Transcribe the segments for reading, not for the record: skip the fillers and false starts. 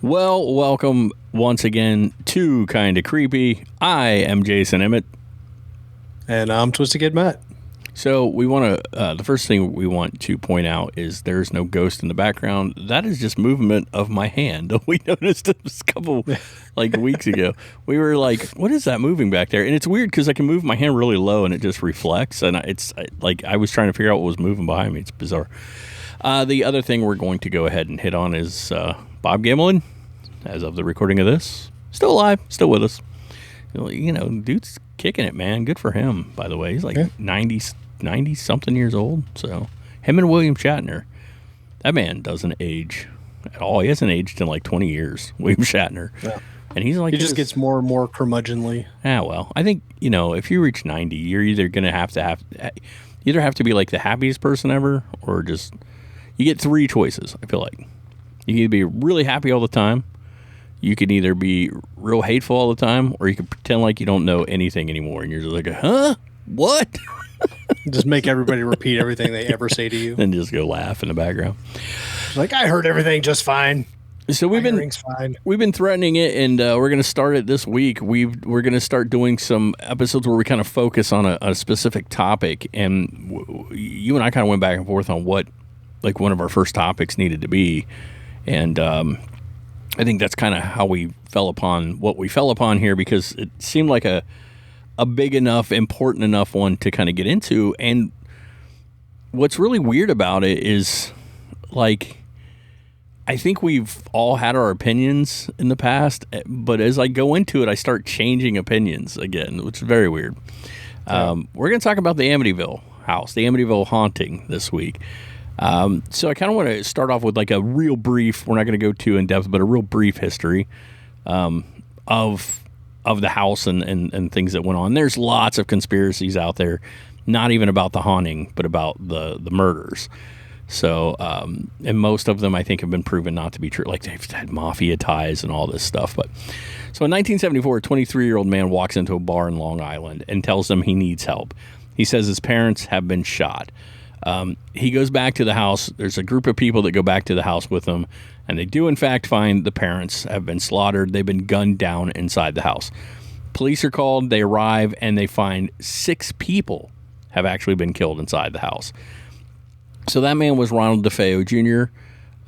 Well, welcome once again to Kinda Creepy. I am Jason Emmett. And I'm Twisted Kid Matt. So we want to, the first thing we want to point out is there's no ghost in the background. That is just movement of my hand. We noticed it a couple weeks ago. We were like, what is that moving back there? And it's weird because I can move my hand really low and it just reflects. And I was trying to figure out what was moving behind me. It's bizarre. The other thing we're going to go ahead and hit on is Bob Gimlin, as of the recording of this, still alive, still with us. You know, dude's kicking it, man. Good for him, by the way. He's like 90-something years old. So him and William Shatner, that man doesn't age at all. He hasn't aged in like 20 years, William Shatner. Yeah. And he's like... He just gets more and more curmudgeonly. Ah, well, I think, you know, if you reach 90, you're either going to have to be like the happiest person ever, or just... You get three choices, I feel like. You can either be really happy all the time, you can either be real hateful all the time, or you can pretend like you don't know anything anymore, and you're just like, huh? What? Just make everybody repeat everything they ever say to you. Then just go laugh in the background. Like, I heard everything just fine. So we've been threatening it, and we're going to start it this week. We're going to start doing some episodes where we kind of focus on a specific topic, and you and I kind of went back and forth on what like one of our first topics needed to be, and I think that's kind of how we fell upon what we fell upon here, because it seemed like a big enough, important enough one to kind of get into. And what's really weird about it is, like, I think we've all had our opinions in the past, but as I go into it, I start changing opinions again, which is very weird. We're going to talk about the Amityville house, the Amityville Haunting this week. So I kind of want to start off with like a real brief, we're not going to go too in depth, but a real brief history of the house and things that went on. There's lots of conspiracies out there, not even about the haunting, but about the murders. So, and most of them I think have been proven not to be true. Like they've had mafia ties and all this stuff. But so in 1974, a 23-year-old man walks into a bar in Long Island and tells them he needs help. He says his parents have been shot. He goes back to the house. There's a group of people that go back to the house with him, and they do in fact find the parents have been slaughtered. They've been gunned down inside the house. Police are called. They arrive, and they find 6 people have actually been killed inside the house. So that man was Ronald DeFeo Jr.,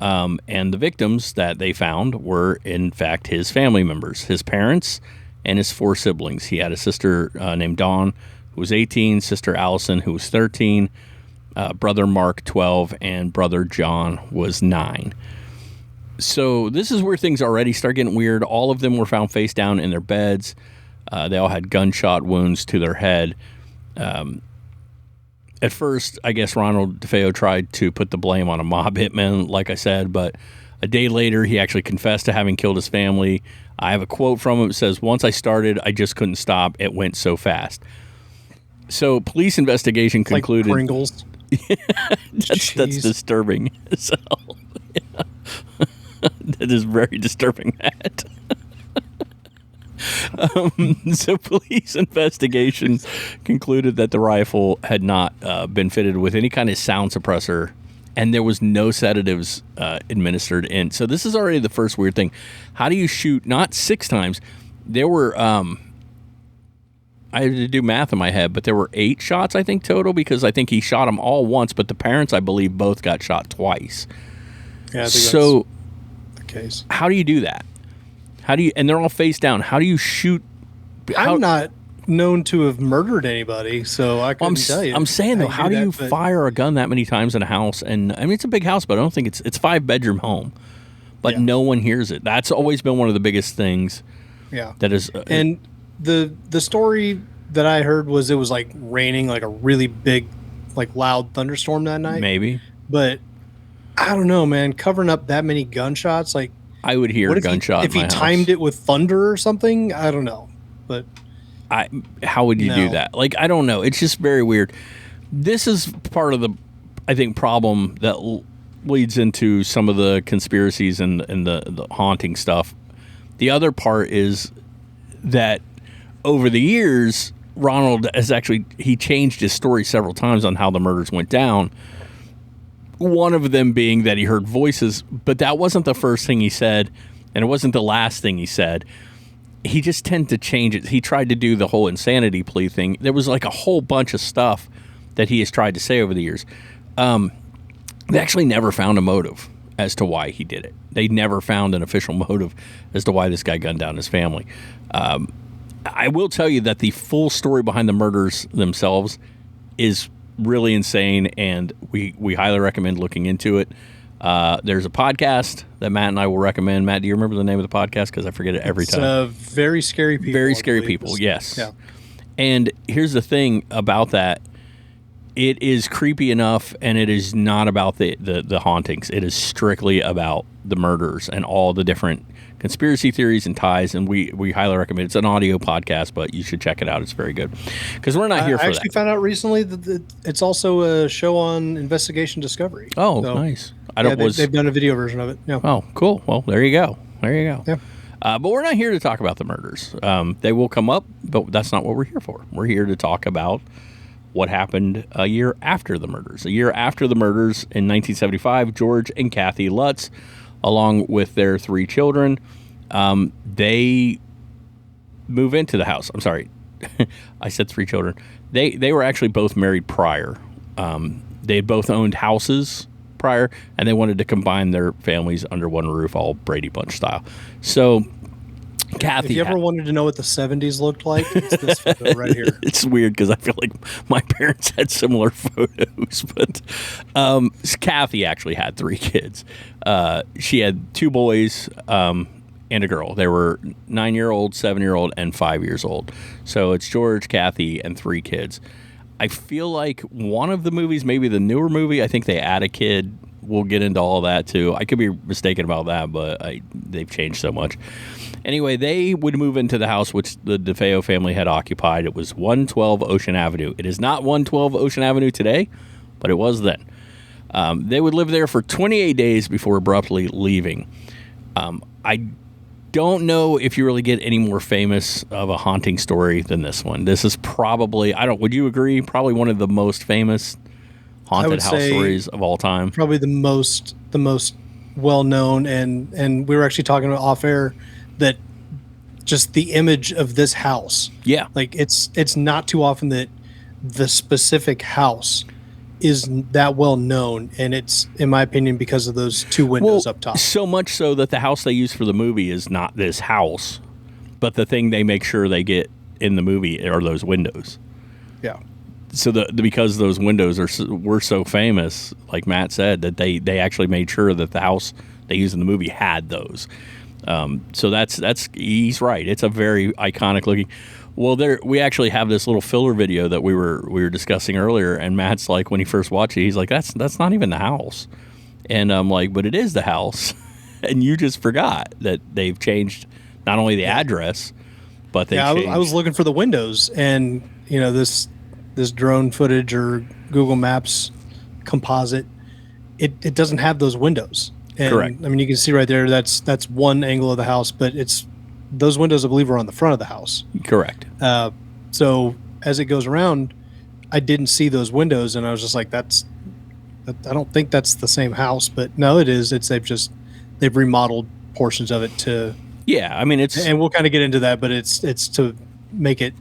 and the victims that they found were in fact his family members, his parents and his 4 siblings. He had a sister named Dawn, who was 18, sister Allison, who was 13, brother Mark, 12, and brother John was 9. So this is where things already start getting weird. All of them were found face down in their beds. They all had gunshot wounds to their head. At first, I guess Ronald DeFeo tried to put the blame on a mob hitman, like I said, but a day later, he actually confessed to having killed his family. I have a quote from him. It says, "Once I started, I just couldn't stop. It went so fast." So police investigation concluded... Like Pringles. that's disturbing. So, yeah. That is very disturbing, Matt. So police investigation concluded that the rifle had not been fitted with any kind of sound suppressor, and there was no sedatives administered in. So this is already the first weird thing. How do you shoot not 6 times? There were... I had to do math in my head, but there were 8 shots, I think, total, because I think he shot them all once, but the parents, I believe, both got shot twice. Yeah, I think so that's the case. How do you do that? And they're all face down. How do you shoot? I'm not known to have murdered anybody, so I couldn't tell you. I'm saying, though, how do you fire a gun that many times in a house? And I mean, it's a big house, but I don't think it's 5-bedroom home, but no one hears it. That's always been one of the biggest things. Yeah. That is. And the story that I heard was it was like raining, like a really big, like loud thunderstorm that night. Maybe. But I don't know, man. Covering up that many gunshots, like I would hear a gunshot. If he timed it with thunder or something, I don't know. But how would you do that? Like, I don't know. It's just very weird. This is part of the, I think, problem that leads into some of the conspiracies and the haunting stuff. The other part is that over the years, Ronald has he changed his story several times on how the murders went down. One of them being that he heard voices, but that wasn't the first thing he said. and it wasn't the last thing he said. He just tended to change it. He tried to do the whole insanity plea thing. There was like a whole bunch of stuff that he has tried to say over the years. They actually never found a motive as to why he did it. They never found an official motive as to why this guy gunned down his family. I will tell you that the full story behind the murders themselves is really insane, and we highly recommend looking into it. There's a podcast that Matt and I will recommend. Matt, do you remember the name of the podcast? Because I forget it every time. Very Scary People. Very Scary People, yes. Yeah. And here's the thing about that. It is creepy enough, and it is not about the hauntings. It is strictly about the murders and all the different conspiracy theories and ties, and we highly recommend it. It's an audio podcast, but you should check it out. It's very good. Because we're not here for that. I actually found out recently that it's also a show on Investigation Discovery. Oh, so, nice. They've done a video version of it. Yeah. Oh, cool. Well, there you go. Yeah. But we're not here to talk about the murders. They will come up, but that's not what we're here for. We're here to talk about what happened a year after the murders. A year after the murders in 1975, George and Kathy Lutz, along with their 3 children, they move into the house. I'm sorry. I said 3 children. They were actually both married prior. They had both owned houses prior, and they wanted to combine their families under one roof, all Brady Bunch style. So Kathy, if you ever wanted to know what the 70s looked like, it's this photo right here. It's weird because I feel like my parents had similar photos, but Kathy actually had 3 kids. She had 2 boys and a girl. They were 9-year-old, 7-year-old, and 5 years old. So it's George, Kathy, and 3 kids. I feel like one of the movies, maybe the newer movie, I think they add a kid. We'll get into all that too. I could be mistaken about that, but they've changed so much. Anyway, they would move into the house which the DeFeo family had occupied. It was 112 Ocean Avenue. It is not 112 Ocean Avenue today, but it was then. They would live there for 28 days before abruptly leaving. I don't know if you really get any more famous of a haunting story than this one. This is probably, would you agree? Probably one of the most famous haunted house stories of all time. Probably the most well known, and we were actually talking about off air that just the image of this house. Yeah. Like it's not too often that the specific house is that well known, and it's, in my opinion, because of those 2 windows up top. So much so that the house they use for the movie is not this house, but the thing they make sure they get in the movie are those windows. Yeah. So because those windows were so famous, like Matt said, that they actually made sure that the house they used in the movie had those. So that's he's right. It's a very iconic looking. Well, we actually have this little filler video that we were discussing earlier, and Matt's like, when he first watched it, he's like, that's not even the house, and I'm like, but it is the house, and you just forgot that they've changed not only the address, but they changed. I was looking for the windows, and this drone footage or Google Maps composite, it doesn't have those windows. And, correct. I mean, you can see right there, that's one angle of the house, but those windows, I believe, are on the front of the house. Correct. So as it goes around, I didn't see those windows, and I was just like, I don't think that's the same house, but no, it is. They've remodeled portions of it to. Yeah, I mean, and we'll kind of get into that, but it's to make it.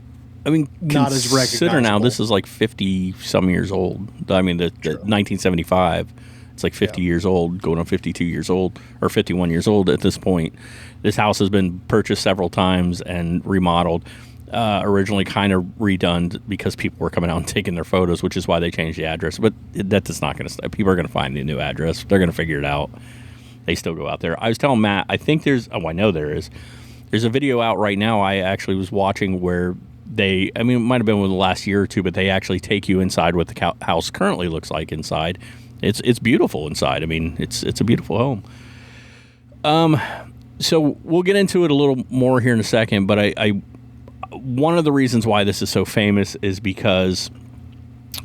I mean, not as recognizable. Consider now this is like 50 some years old. I mean, the 1975. It's like 50 years old, going on 52 years old, or 51 years old at this point. This house has been purchased several times and remodeled. Originally kind of redone because people were coming out and taking their photos, which is why they changed the address. But that's not going to stop. People are going to find the new address. They're going to figure it out. They still go out there. I was telling Matt, I think I know there is. There's a video out right now I actually was watching where it might have been within the last year or two, but they actually take you inside what the house currently looks like inside. It's beautiful inside. I mean, it's a beautiful home. So we'll get into it a little more here in a second, but one of the reasons why this is so famous is because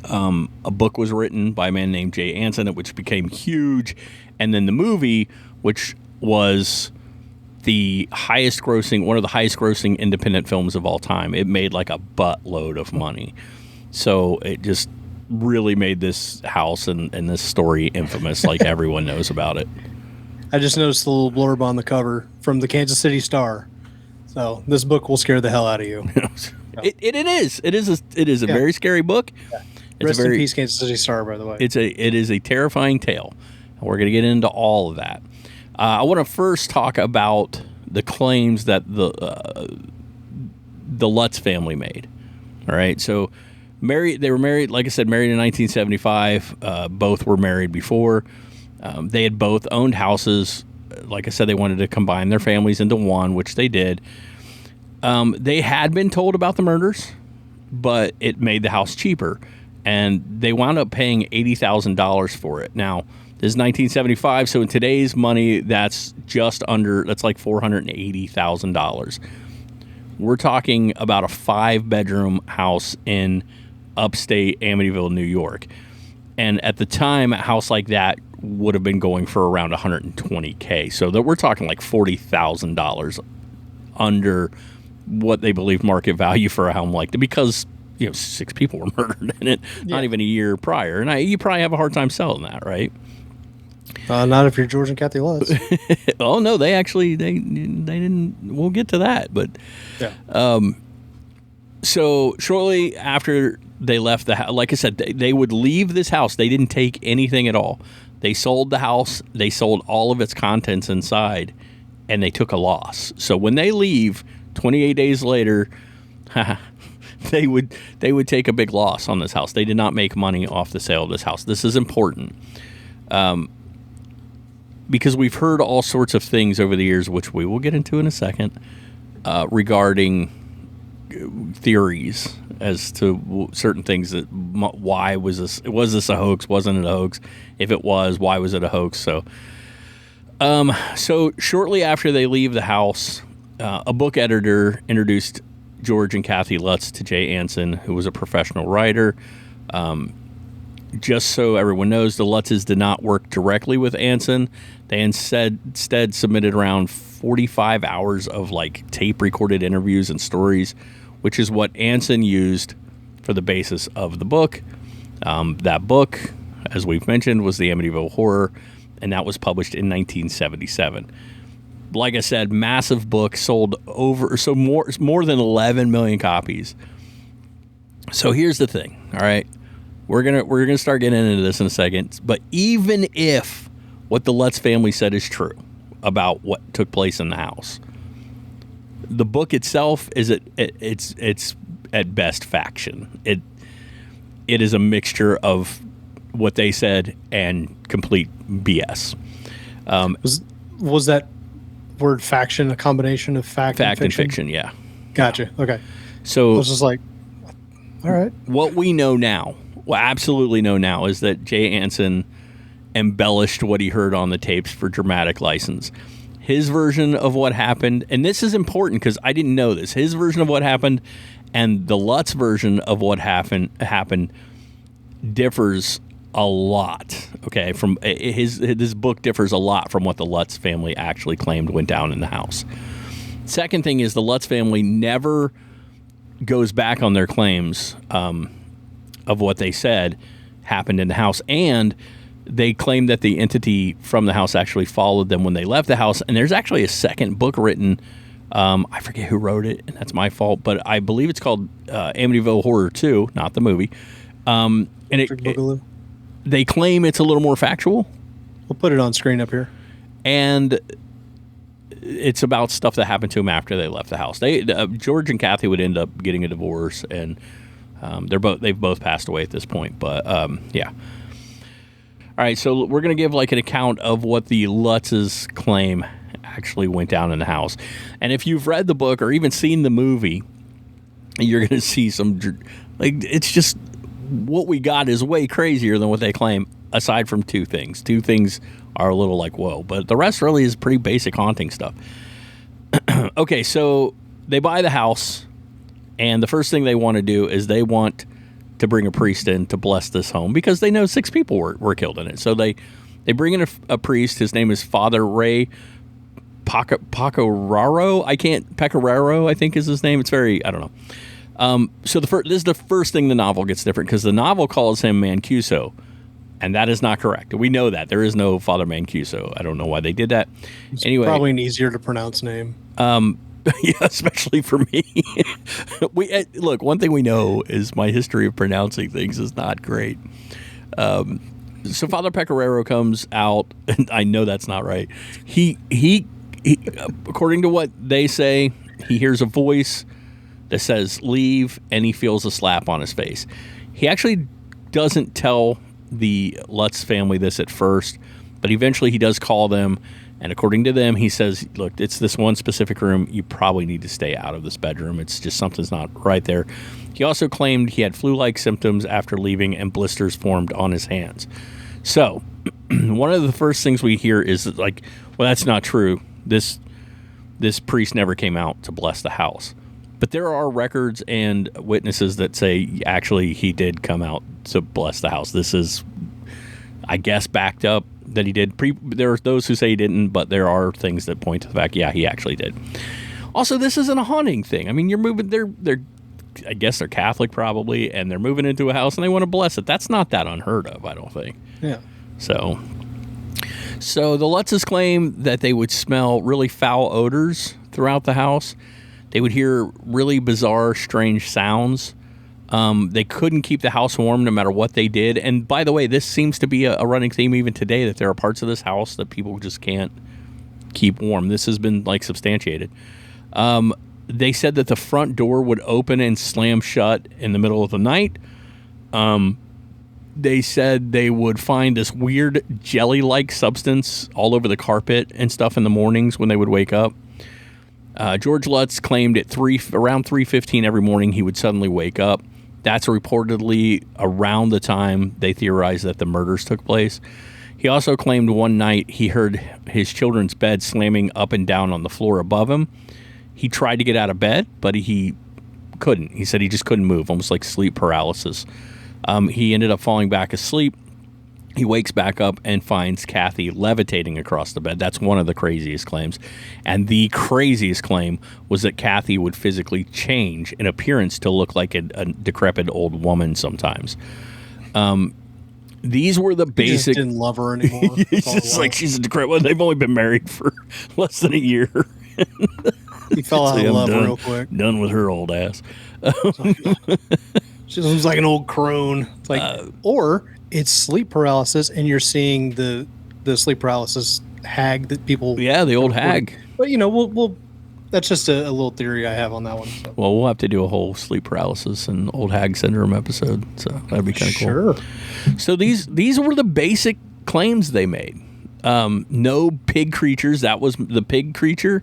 a book was written by a man named Jay Anson, which became huge, and then the movie, which was one of the highest grossing independent films of all time. It made like a buttload of money. So it just really made this house and this story infamous, like everyone knows about it. I just noticed the little blurb on the cover from the Kansas City Star. So this book will scare the hell out of you. It is a very scary book. Yeah. Rest in peace, Kansas City Star, by the way. It is a terrifying tale. We're going to get into all of that. I want to first talk about the claims that the Lutz family made. All right, so they were married, like I said, married in 1975. Both were married before. They had both owned houses. Like I said, they wanted to combine their families into one, which they did. They had been told about the murders, but it made the house cheaper, and they wound up paying $80,000 for it. Now, this is 1975, so in today's money, that's like $480,000. We're talking about a 5-bedroom house in upstate Amityville, New York. And at the time, a house like that would have been going for around $120K. So that we're talking like $40,000 under what they believe market value for a home like that, because 6 people were murdered in it, not even a year prior. And you probably have a hard time selling that, right? Not if you're George and Kathy Lutz. Oh no, they didn't. We'll get to that, but yeah. So shortly after they left the house, like I said, they would leave this house. They didn't take anything at all. They sold the house. They sold all of its contents inside, and they took a loss. So when they leave, 28 days later, they would take a big loss on this house. They did not make money off the sale of this house. This is important. Because we've heard all sorts of things over the years, which we will get into in a second, regarding theories as to certain things. Why was this a hoax? Wasn't it a hoax? If it was, why was it a hoax? So shortly after they leave the house, a book editor introduced George and Kathy Lutz to Jay Anson, who was a professional writer. Just so everyone knows, the Lutzes did not work directly with Anson. They instead submitted around 45 hours of tape recorded interviews and stories, which is what Anson used for the basis of the book. That book, as we've mentioned, was the Amityville Horror, and that was published in 1977. Like I said, massive book, sold more than 11 million copies. So here's the thing, all right? We're gonna start getting into this in a second. But even if what the Lutz family said is true about what took place in the house, the book itself it's at best faction. It is a mixture of what they said and complete BS. Was that word faction a combination of fact and fiction? Yeah. Gotcha. Okay. So I was just like, all right. What we know now, absolutely know now, is that Jay Anson embellished what he heard on the tapes for dramatic license. His version of what happened, and this is important because I didn't know this, his version of what happened and the Lutz version of what happened differs a lot. Okay, from this book differs a lot from what the Lutz family actually claimed went down in the house. Second thing is the Lutz family never goes back on their claims of what they said happened in the house, and they claim that the entity from the house actually followed them when they left the house. And there's actually a second book written. I forget who wrote it, and that's my fault, but I believe it's called Amityville Horror 2, not the movie. And they claim it's a little more factual. We'll put it on screen up here. And it's about stuff that happened to them after they left the house. George and Kathy would end up getting a divorce, and they've both passed away at this point. But yeah. All right, so we're going to give an account of what the Lutzes claim actually went down in the house. And if you've read the book or even seen the movie, you're going to see some, it's just, what we got is way crazier than what they claim, aside from two things. Two things are a little whoa, but the rest really is pretty basic haunting stuff. Okay, so they buy the house, and the first thing they want to do is they want to bring a priest in to bless this home because they know 6 people were killed in it. So they bring in a priest. His name is Father Ray Pecoraro. Pecoraro, I think is his name. It's very, I don't know. So this is the first thing the novel gets different, because the novel calls him Mancuso. And that is not correct. We know that. There is no Father Mancuso. I don't know why they did that. It's anyway, probably an easier to pronounce name. Yeah, especially for me. Look, one thing we know is my history of pronouncing things is not great. So Father Pecoraro comes out, and I know that's not right. He according to what they say, he hears a voice that says leave, and he feels a slap on his face. He actually doesn't tell the Lutz family this at first, but eventually he does call them, and according to them, he says, look, it's this one specific room. You probably need to stay out of this bedroom. It's just something's not right there. He also claimed he had flu-like symptoms after leaving, and blisters formed on his hands. So one of the first things we hear is like, well, that's not true. This priest never came out to bless the house. But there are records and witnesses that say actually he did come out to bless the house. This is, I guess, backed up that he did. There are those who say he didn't, but there are things that point to the fact, yeah, he actually did. Also, this isn't a haunting thing. I mean, you're moving, they're I guess they're Catholic probably, and they're moving into a house and they want to bless it. That's not that unheard of, I don't think. Yeah. So the Lutzes claim that they would smell really foul odors throughout the house. They would hear really bizarre, strange sounds. They couldn't keep the house warm no matter what they did. And by the way, this seems to be a running theme even today, that there are parts of this house that people just can't keep warm. This has been like substantiated. They said that the front door would open and slam shut in the middle of the night. They said they would find this weird jelly-like substance all over the carpet and stuff in the mornings when they would wake up. George Lutz claimed at around 3:15 every morning he would suddenly wake up. That's reportedly around the time they theorized that the murders took place. He also claimed one night he heard his children's bed slamming up and down on the floor above him. He tried to get out of bed, but he couldn't. He said he just couldn't move, almost like sleep paralysis. He ended up falling back asleep. He wakes back up and finds Kathy levitating across the bed. That's one of the craziest claims. And the craziest claim was that Kathy would physically change in appearance to look like a decrepit old woman sometimes. These were the basic... He just didn't love her anymore. It's just like she's a decrepit... Well, they've only been married for less than a year. He fell out of love real quick. Done with her old ass. She looks like an old crone. It's like, or it's sleep paralysis, and you're seeing the sleep paralysis hag that people. Yeah, the old hag. But we'll that's just a little theory I have on that one. So. Well, we'll have to do a whole sleep paralysis and old hag syndrome episode. So that'd be kind of cool. Sure. So these were the basic claims they made. No pig creatures. That was the pig creature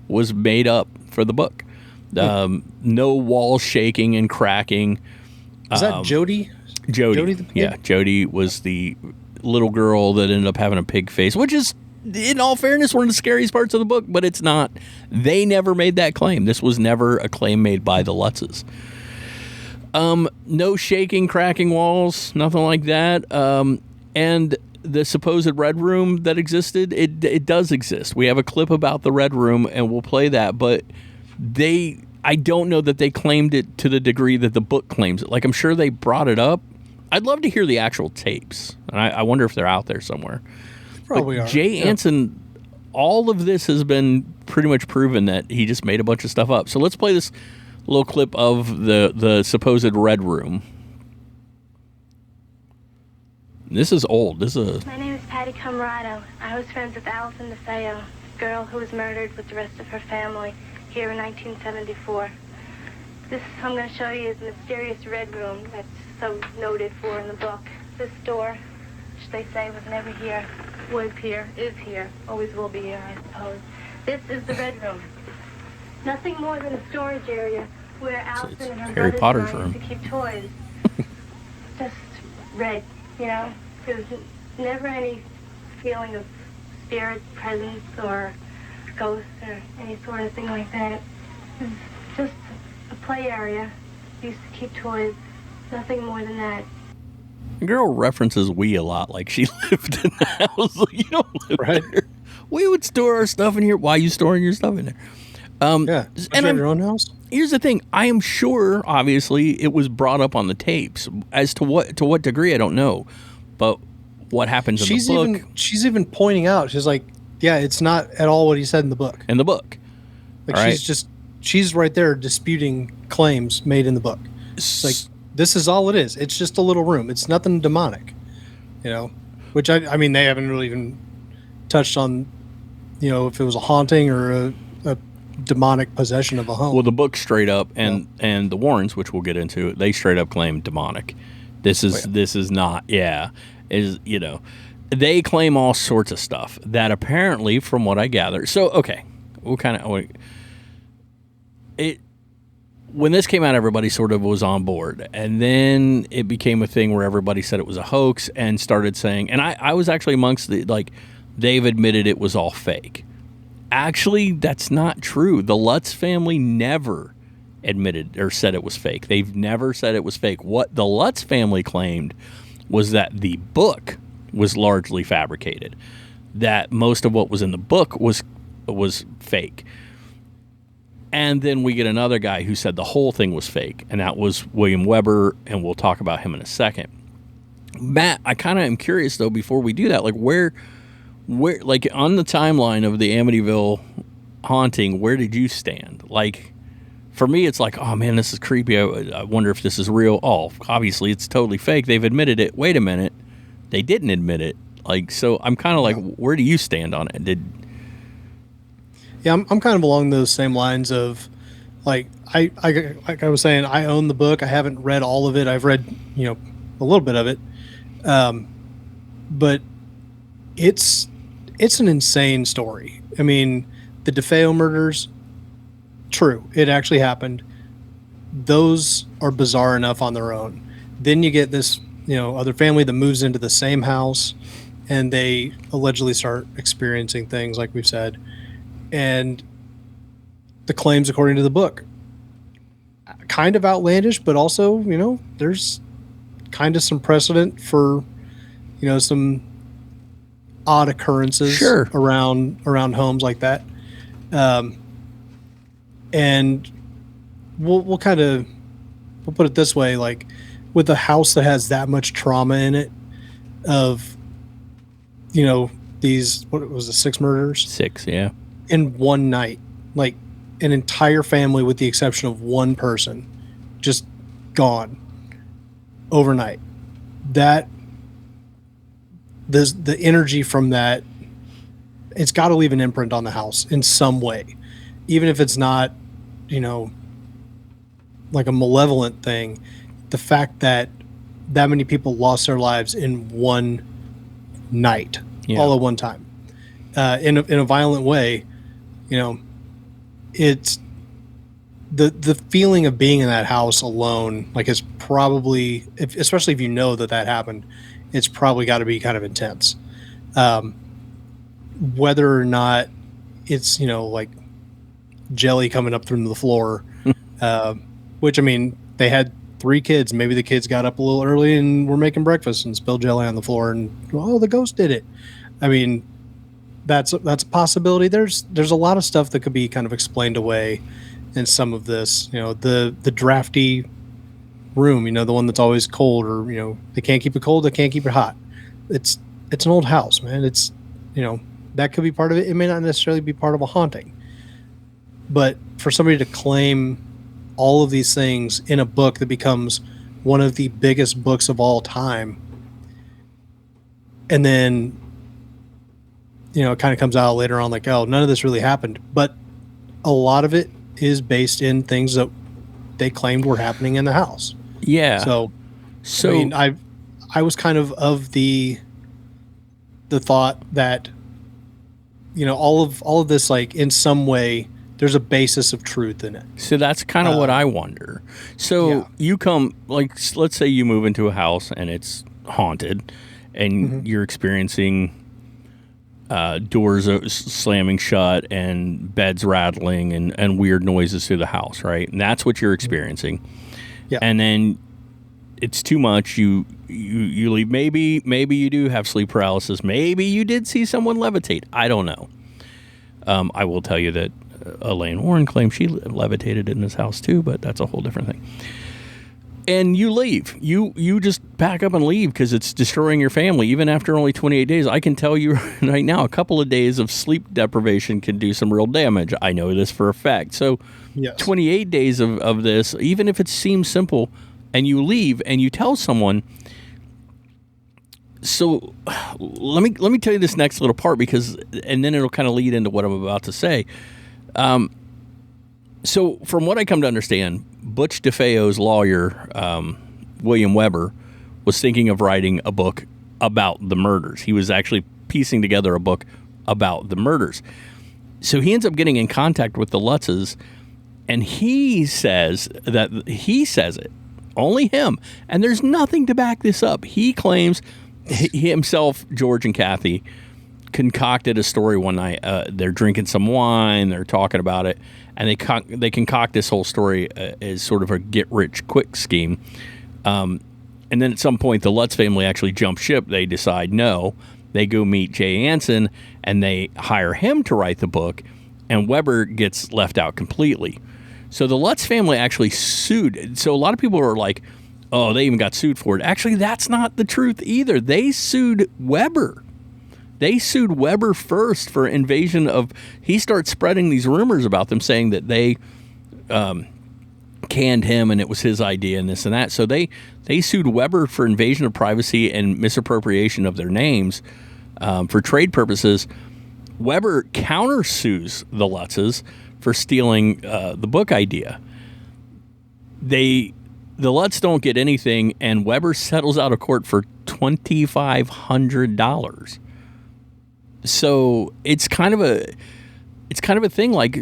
was made up for the book. No walls shaking and cracking. Is that Jody? Jody the pig? Yeah, Jody was the little girl that ended up having a pig face, which is, in all fairness, one of the scariest parts of the book, but it's not. They never made that claim. This was never a claim made by the Lutzes. No shaking, cracking walls, nothing like that. And the supposed red room that existed, it does exist. We have a clip about the red room, and we'll play that, but I don't know that they claimed it to the degree that the book claims it. Like, I'm sure they brought it up. I'd love to hear the actual tapes. And I wonder if they're out there somewhere. Probably are. Jay Anson, all of this has been pretty much proven that he just made a bunch of stuff up. So let's play this little clip of the supposed red room. This is old. My name is Patty Camarado. I was friends with Allison DeFeo, a girl who was murdered with the rest of her family here in 1974. This I'm going to show you is the mysterious red room that's so noted for in the book. This door, which they say was never here, was here, is here, always will be here, I suppose. This is the red room. Nothing more than a storage area where Allison and her Harry brothers Potter's and I used room. to keep toys. Just red, There's never any feeling of spirit presence or ghosts or any sort of thing like that. It's just a play area. Used to keep toys. Nothing more than that. The girl references we a lot, like she lived in the house. Like, you don't live there. We would store our stuff in here. Why are you storing your stuff in there? Yeah. And you have your own house? Here's the thing. I am sure, obviously, it was brought up on the tapes. As to what degree, I don't know. But what happens in the book. She's even pointing out, she's like, yeah, it's not at all what he said in the book. Like she's right there disputing claims made in the book. It's like, this is all it is. It's just a little room. It's nothing demonic, which I mean, they haven't really even touched on, if it was a haunting or a demonic possession of a home. Well, the book straight up and the Warrens, which we'll get into, they straight up claim demonic. This is not, they claim all sorts of stuff that apparently, from what I gather, so okay, we'll kind of when this came out, everybody sort of was on board, and then it became a thing where everybody said it was a hoax and started saying, and I was actually amongst they've admitted it was all fake. Actually, that's not true. The Lutz family never admitted or said it was fake. They've never said it was fake. What the Lutz family claimed was that the book was largely fabricated, that most of what was in the book was fake. And then we get another guy who said the whole thing was fake, and that was William Weber, and we'll talk about him in a second. Matt, I kind of am curious, though, before we do that, like where like on the timeline of the Amityville haunting, where did you stand? Like, for me, it's like, oh man, this is creepy. I wonder if this is real. Oh, obviously it's totally fake. They've admitted it. Wait a minute. They didn't admit it. Like, so I'm kind of like, where do you stand on it? Yeah, I'm kind of along those same lines of, like I was saying, I own the book. I haven't read all of it. I've read, a little bit of it. But it's an insane story. I mean, the DeFeo murders, true, it actually happened. Those are bizarre enough on their own. Then you get this, other family that moves into the same house, and they allegedly start experiencing things like we've said. And the claims, according to the book, kind of outlandish, but also, there's kind of some precedent for, some odd occurrences around homes like that. And we'll put it this way, like with a house that has that much trauma in it of, these, what was it, 6 murders? 6, yeah. In one night, like an entire family with the exception of one person just gone overnight. That the energy from that, it's got to leave an imprint on the house in some way, even if it's not, like a malevolent thing. The fact that many people lost their lives in one night, all at one time, in a violent way. It's the feeling of being in that house alone, like, is probably, especially if that happened, it's probably got to be kind of intense. Whether or not it's, like jelly coming up through the floor, which, I mean, they had 3 kids. Maybe the kids got up a little early and were making breakfast and spilled jelly on the floor, and, the ghost did it. I mean, that's a possibility. There's a lot of stuff that could be kind of explained away in some of this. The drafty room, the one that's always cold, or they can't keep it cold, they can't keep it hot. It's an old house, man. It's that could be part of it. It may not necessarily be part of a haunting, but for somebody to claim all of these things in a book that becomes one of the biggest books of all time, and then it kind of comes out later on like, oh, none of this really happened. But a lot of it is based in things that they claimed were happening in the house. Yeah. So I mean, I was kind of the thought that, all of this, like, in some way, there's a basis of truth in it. So that's kind of what I wonder. So you come, like, let's say you move into a house and it's haunted, and you're experiencing doors slamming shut and beds rattling and weird noises through the house, right? And that's what you're experiencing. Yeah. And then it's too much. You leave. Maybe you do have sleep paralysis. Maybe you did see someone levitate. I don't know. I will tell you that Elaine Warren claims she levitated in this house too, but that's a whole different thing. And you leave. You just pack up and leave because it's destroying your family. Even after only 28 days, I can tell you right now, a couple of days of sleep deprivation can do some real damage. I know this for a fact. So, yes. 28 days of this, even if it seems simple, and you leave and you tell someone. So, let me tell you this next little part and then it'll kind of lead into what I'm about to say. So, from what I come to understand, Butch DeFeo's lawyer, William Weber, was thinking of writing a book about the murders. He was actually piecing together a book about the murders. So he ends up getting in contact with the Lutzes, and he says it, only him, and there's nothing to back this up. He claims he himself, George and Kathy, concocted a story one night. They're drinking some wine, they're talking about it, and they concoct this whole story as sort of a get-rich-quick scheme. And then at some point, the Lutz family actually jump ship. They decide no. They go meet Jay Anson, and they hire him to write the book, and Weber gets left out completely. So the Lutz family actually sued. So a lot of people are like, oh, they even got sued for it. Actually, that's not the truth either. They sued Weber. They sued Weber first for invasion of... He starts spreading these rumors about them, saying that they canned him and it was his idea and this and that. So they sued Weber for invasion of privacy and misappropriation of their names for trade purposes. Weber countersues the Lutzes for stealing the book idea. The Lutz don't get anything, and Weber settles out of court for $2,500. So it's kind of a thing. Like,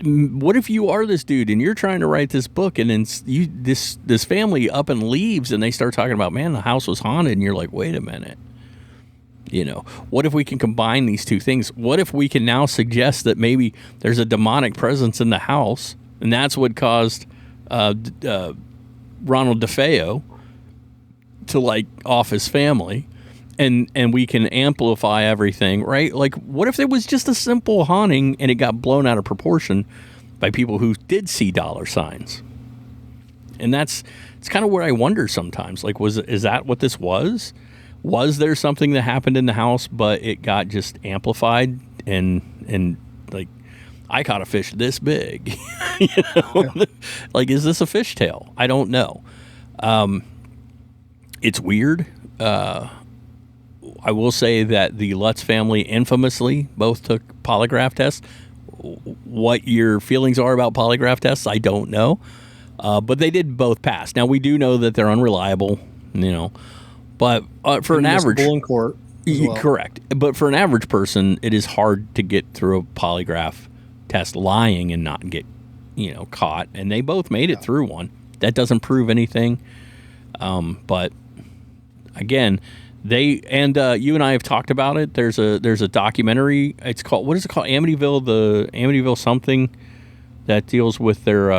what if you are this dude and you're trying to write this book, and then this family up and leaves, and they start talking about, man, the house was haunted, and you're like, wait a minute. You know, what if we can combine these two things? What if we can now suggest that maybe there's a demonic presence in the house, and that's what caused Ronald DeFeo to like off his family, and we can amplify everything, right? Like, what if it was just a simple haunting and it got blown out of proportion by people who did see dollar signs? And it's kind of where I wonder sometimes, like, is that what this was? Was there something that happened in the house, but it got just amplified and like, I caught a fish this big, you know? Yeah. Like, is this a fishtail? I don't know. It's weird. I will say that the Lutz family infamously both took polygraph tests. What your feelings are about polygraph tests, I don't know. But they did both pass. Now, we do know that they're unreliable, you know. But for an average... in court as well. Correct. But for an average person, it is hard to get through a polygraph test lying and not get, caught. And they both made it through one. That doesn't prove anything. But again, you and I have talked about it. There's a documentary. It's called, what is it called? Amityville something that deals with their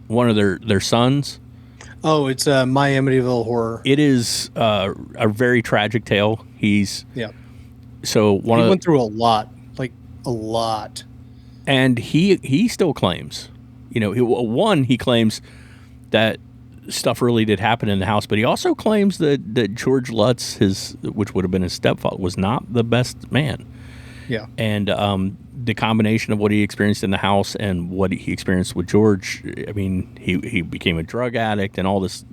one of their sons. Oh, it's My Amityville Horror. It is a very tragic tale. So he went through a lot. And he still claims, he claims that stuff really did happen in the house, but he also claims that George Lutz, which would have been his stepfather, was not the best man. Yeah. And the combination of what he experienced in the house and what he experienced with George, I mean, he became a drug addict and all these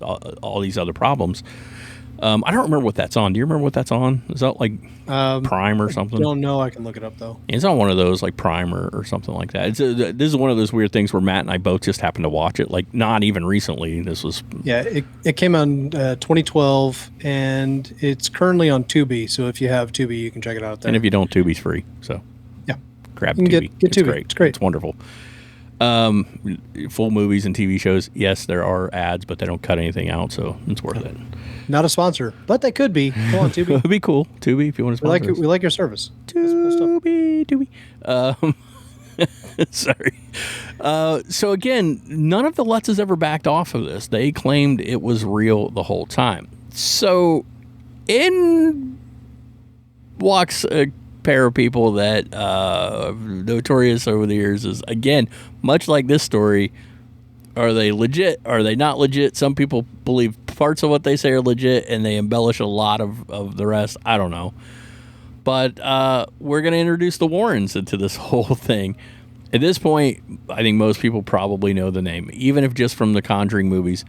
other problems. I don't remember what that's on. Do you remember what that's on? Is that like Prime or something? I don't know. I can look it up, though. It's on one of those, like Prime or something like that. This is one of those weird things where Matt and I both just happened to watch it, like not even recently. This was... Yeah, it came out in 2012, and it's currently on Tubi. So if you have Tubi, you can check it out there. And if you don't, Tubi's free. So yeah, grab Tubi. Get Tubi. Great. It's great. It's wonderful. Full movies and TV shows. Yes, there are ads, but they don't cut anything out, so it's worth it. Not a sponsor, but they could be. Come on, Tubi. It'd be cool, Tubi, if you want to sponsor us. We like your service. Tubi. Sorry. So again, none of the Lutzes ever backed off of this. They claimed it was real the whole time. So in walks a pair of people that notorious over the years is, again, much like this story, Are they legit? Are they not legit? Some people believe parts of what they say are legit, and they embellish a lot of the rest. I don't know. But we're going to introduce the Warrens into this whole thing. At this point, I think most people probably know the name, even if just from the Conjuring movies.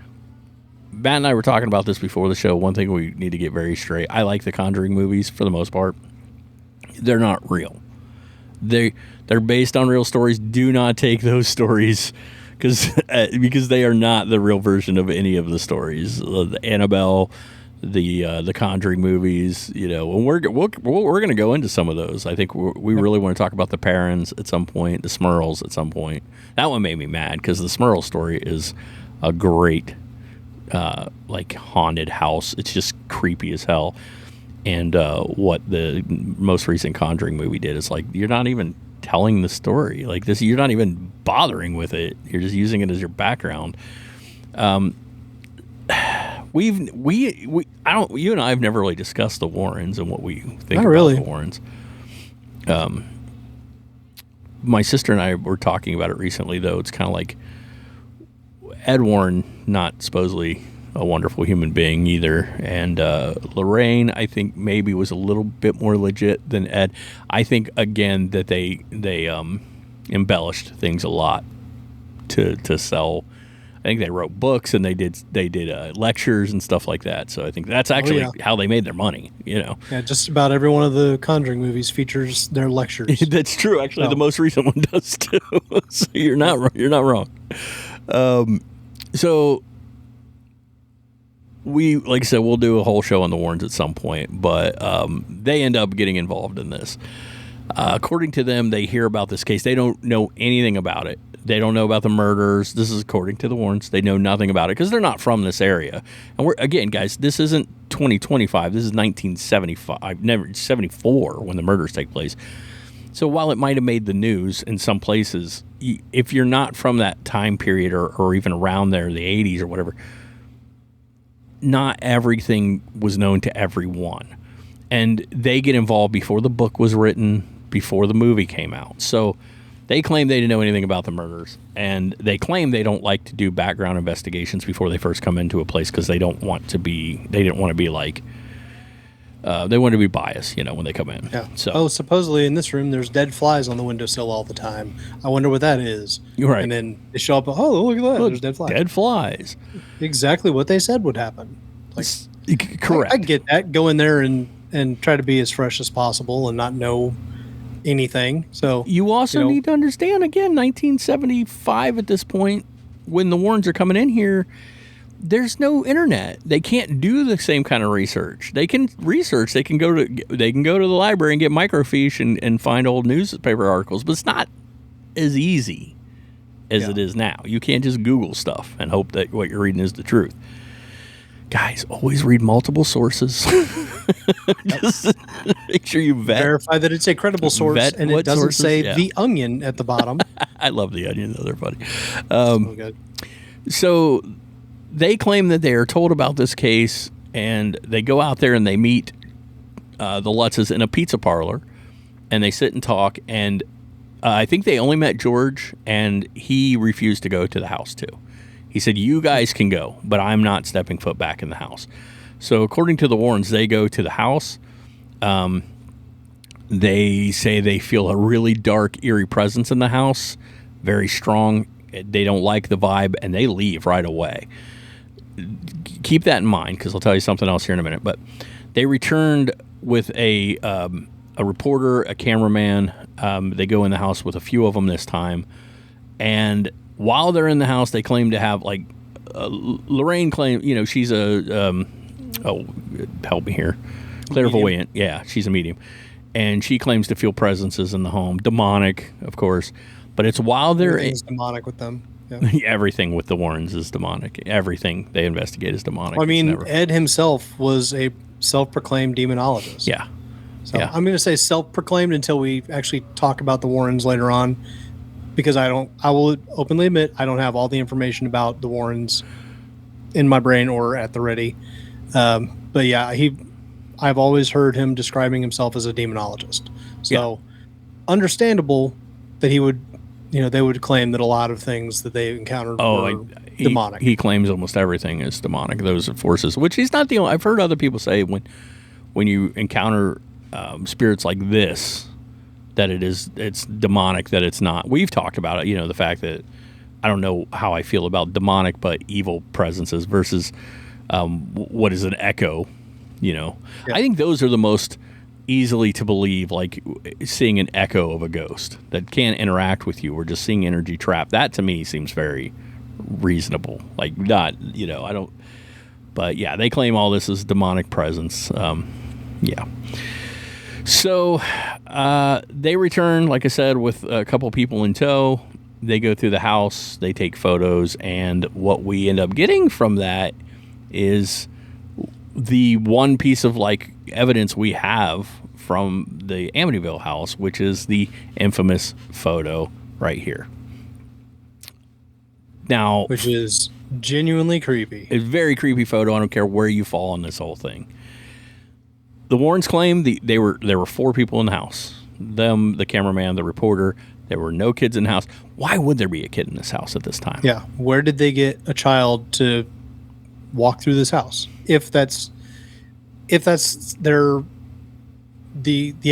Matt and I were talking about this before the show. One thing we need to get very straight. I like the Conjuring movies for the most part. They're not real. They're based on real stories. Do not take those stories because they are not the real version of any of the stories. The Annabelle, the Conjuring movies, and we're going to go into some of those. I think we really want to talk about the Perrons at some point, the Smurls at some point. That one made me mad because the Smurl story is a great haunted house. It's just creepy as hell. And what the most recent Conjuring movie did is you're not even telling the story like this. You're not even bothering with it. You're just using it as your background. You and I have never really discussed the Warrens and what we think about the Warrens. My sister and I were talking about it recently, though. It's kind of like Ed Warren, not supposedly a wonderful human being either, and Lorraine, I think maybe was a little bit more legit than Ed. I think again that they embellished things a lot to sell. I think they wrote books and they did lectures and stuff like that. So I think that's actually how they made their money. Yeah, just about every one of the Conjuring movies features their lectures. That's true. Actually, the most recent one does too. So you're not wrong. So we, like I said, we'll do a whole show on the Warrens at some point, but they end up getting involved in this. According to them, they hear about this case. They don't know anything about it. They don't know about the murders. This is according to the Warrens. They know nothing about it because they're not from this area. And again, guys, this isn't 2025. This is 1975, 74 when the murders take place. So while it might have made the news in some places, if you're not from that time period or even around there, the 80s or whatever, not everything was known to everyone. And they get involved before the book was written, before the movie came out. So they claim they didn't know anything about the murders. And they claim they don't like to do background investigations before they first come into a place because they didn't want to be biased, when they come in. Yeah. So, supposedly in this room, there's dead flies on the windowsill all the time. I wonder what that is. You're right. And then they show up, look at that. There's dead flies. Dead flies. Exactly what they said would happen. Correct. I get that. Go in there and try to be as fresh as possible and not know anything. So you also need to understand, again, 1975 at this point, when the Warrens are coming in here, there's no internet. They can't do the same kind of research. They can research. They can go to the library and get microfiche and find old newspaper articles, but it's not as easy as it is now. You can't just Google stuff and hope that what you're reading is the truth. Guys, always read multiple sources. Just make sure you verify that it's a credible source and it doesn't say The Onion at the bottom. I love The Onion, though. They're funny. So good. So they claim that they are told about this case, and they go out there and they meet the Lutzes in a pizza parlor, and they sit and talk, and I think they only met George, and he refused to go to the house, too. He said, you guys can go, but I'm not stepping foot back in the house. So according to the Warrens, they go to the house. They say they feel a really dark, eerie presence in the house, very strong. They don't like the vibe, and they leave right away. Keep that in mind, because I'll tell you something else here in a minute. But they returned with a reporter, a cameraman. They go in the house with a few of them this time, and while they're in the house, they claim to have, Lorraine claimed, she's a, help me here, clairvoyant. Medium. Yeah, she's a medium. And she claims to feel presences in the home. Demonic, of course. But it's while they're... Everything's demonic with them. Yeah. Everything with the Warrens is demonic. Everything they investigate is demonic. Well, I mean, Ed himself was a self-proclaimed demonologist. Yeah. So I'm going to say self-proclaimed until we actually talk about the Warrens later on. Because I will openly admit, I don't have all the information about the Warrens in my brain or at the ready. But yeah, I've always heard him describing himself as a demonologist. So understandable that he would they would claim that a lot of things that they encountered were demonic. He claims almost everything is demonic. Those are forces, which he's not the only. I've heard other people say when you encounter spirits like this, that it's demonic, that it's not. We've talked about it, the fact that I don't know how I feel about demonic but evil presences versus what is an echo, Yeah. I think those are the most easily to believe, like seeing an echo of a ghost that can't interact with you or just seeing energy trapped. That to me seems very reasonable. Like not, I don't, but yeah, they claim all this is demonic presence. Yeah. So they return, like I said, with a couple people in tow. They go through the house, they take photos, and what we end up getting from that is the one piece of like evidence we have from the Amityville house, which is the infamous photo right here. Now, which is genuinely creepy. It's a very creepy photo. I don't care where you fall on this whole thing. The Warrens claim there were 4 people in the house. Them, the cameraman, the reporter. There were no kids in the house. Why would there be a kid in this house at this time? Yeah. Where did they get a child to walk through this house? If that's the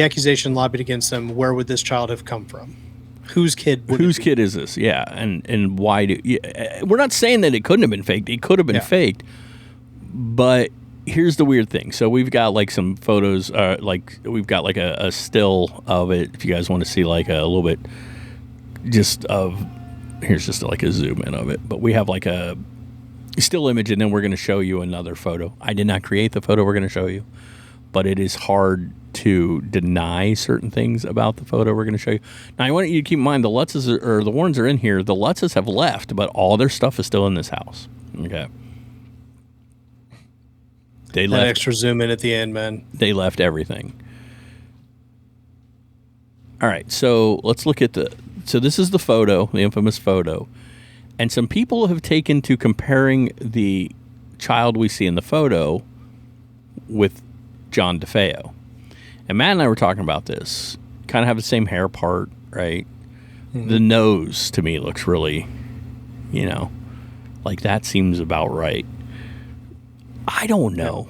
accusation lobbied against them, where would this child have come from? Whose kid is this? Yeah. And why we're not saying that it couldn't have been faked. It could have been faked. But here's the weird thing. So we've got like some photos, we've got like a still of it. If you guys want to see like a little bit here's just like a zoom in of it. But we have like a still image, and then we're going to show you another photo. I did not create the photo we're going to show you, but it is hard to deny certain things about the photo we're going to show you. Now, I want you to keep in mind the Lutzes or the Warrens are in here. The Lutzes have left, but all their stuff is still in this house. Okay. They left that extra zoom in at the end, man. They left everything. All right, so let's look at so this is the photo, the infamous photo. And some people have taken to comparing the child we see in the photo with John DeFeo. And Matt and I were talking about this. Kind of have the same hair part, right? Mm-hmm. The nose, to me, looks really, like that seems about right. I don't know.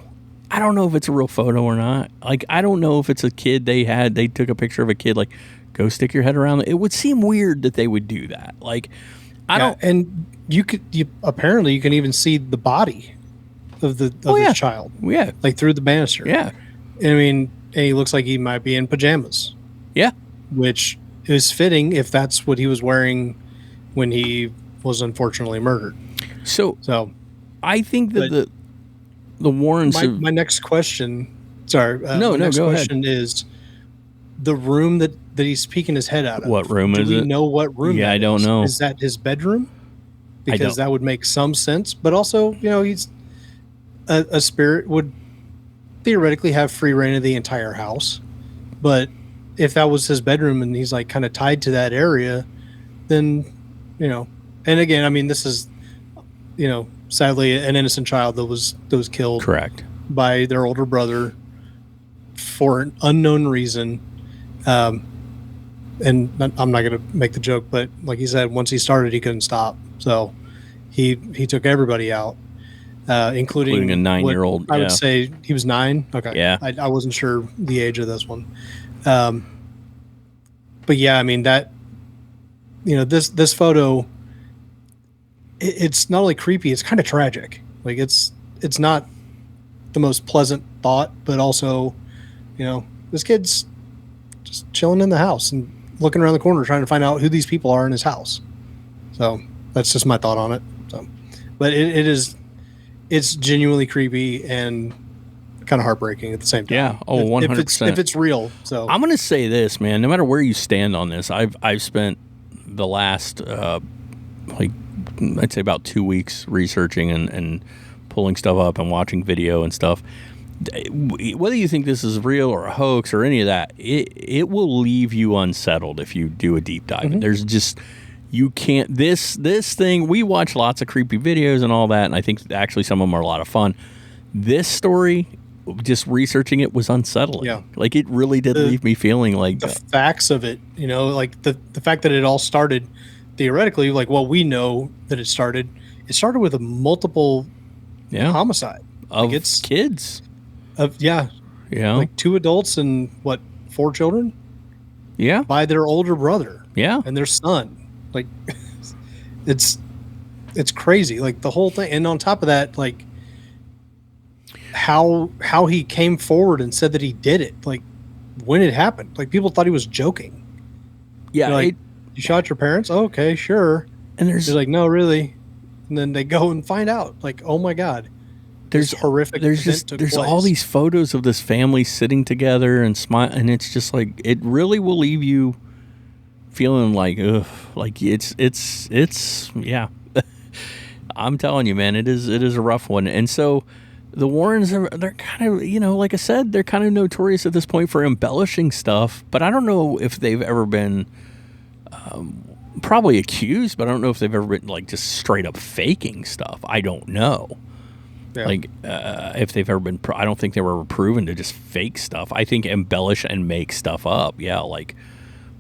I don't know if it's a real photo or not. Like, I don't know if it's a kid they took a picture of a kid, like, go stick your head around. It would seem weird that they would do that. Like, I don't. And apparently you can even see the body of this child. Yeah. Like through the banister. Yeah. I mean, and he looks like he might be in pajamas. Yeah. Which is fitting if that's what he was wearing when he was unfortunately murdered. So I think that the Warrens. My next question. Sorry. No, go question ahead. Is the room that he's peeking his head out of. What room is it? Do we know what room? Yeah, I don't know. Is that his bedroom? Because that would make some sense. But also, he's a spirit would theoretically have free reign of the entire house. But if that was his bedroom and he's like kind of tied to that area, then And again, I mean, this is sadly an innocent child that was killed. Correct. By their older brother for an unknown reason. And I'm not going to make the joke, but like he said, once he started, he couldn't stop. So he took everybody out, including a 9-year-old. I would say he was 9. Okay. Yeah. I wasn't sure the age of this one. But yeah, I mean that, this photo, it's not only creepy, it's kind of tragic. Like it's not the most pleasant thought, but also, this kid's just chilling in the house and looking around the corner trying to find out who these people are in his house. So that's just my thought on it. So, but it's genuinely creepy and kind of heartbreaking at the same time. Yeah. Oh, 100%. If it's real. So I'm going to say this, man, no matter where you stand on this, I've spent the last, I'd say about 2 weeks researching and pulling stuff up and watching video and stuff. Whether you think this is real or a hoax or any of that, it will leave you unsettled if you do a deep dive. Mm-hmm. There's just, you can't, this thing, we watch lots of creepy videos and all that, and I think actually some of them are a lot of fun. This story just researching it was unsettling. Yeah. Like it really did leave me feeling like the facts of it, like the fact that it all started theoretically, like what we know that it started with a multiple homicide of like kids. Like 2 adults and 4 children? Yeah. By their older brother. Yeah. And their son. Like it's crazy. Like the whole thing. And on top of that, like how he came forward and said that he did it. Like when it happened. Like people thought he was joking. Yeah. Like, you shot your parents? Oh, okay, sure. And he's like, no, really. And then they go and find out. Like, oh my God. There's horrific. There's all these photos of this family sitting together and smile, and it's just like it really will leave you feeling like, ugh, like it's yeah. I'm telling you, man, it is a rough one. And so the Warrens they're kind of, like I said, they're kind of notorious at this point for embellishing stuff, but I don't know if they've ever been probably accused, but I don't know if they've ever been like just straight up faking stuff. I don't know. Yeah. Like if they've ever been, I don't think they were ever proven to just fake stuff. I think embellish and make stuff up. Yeah, like,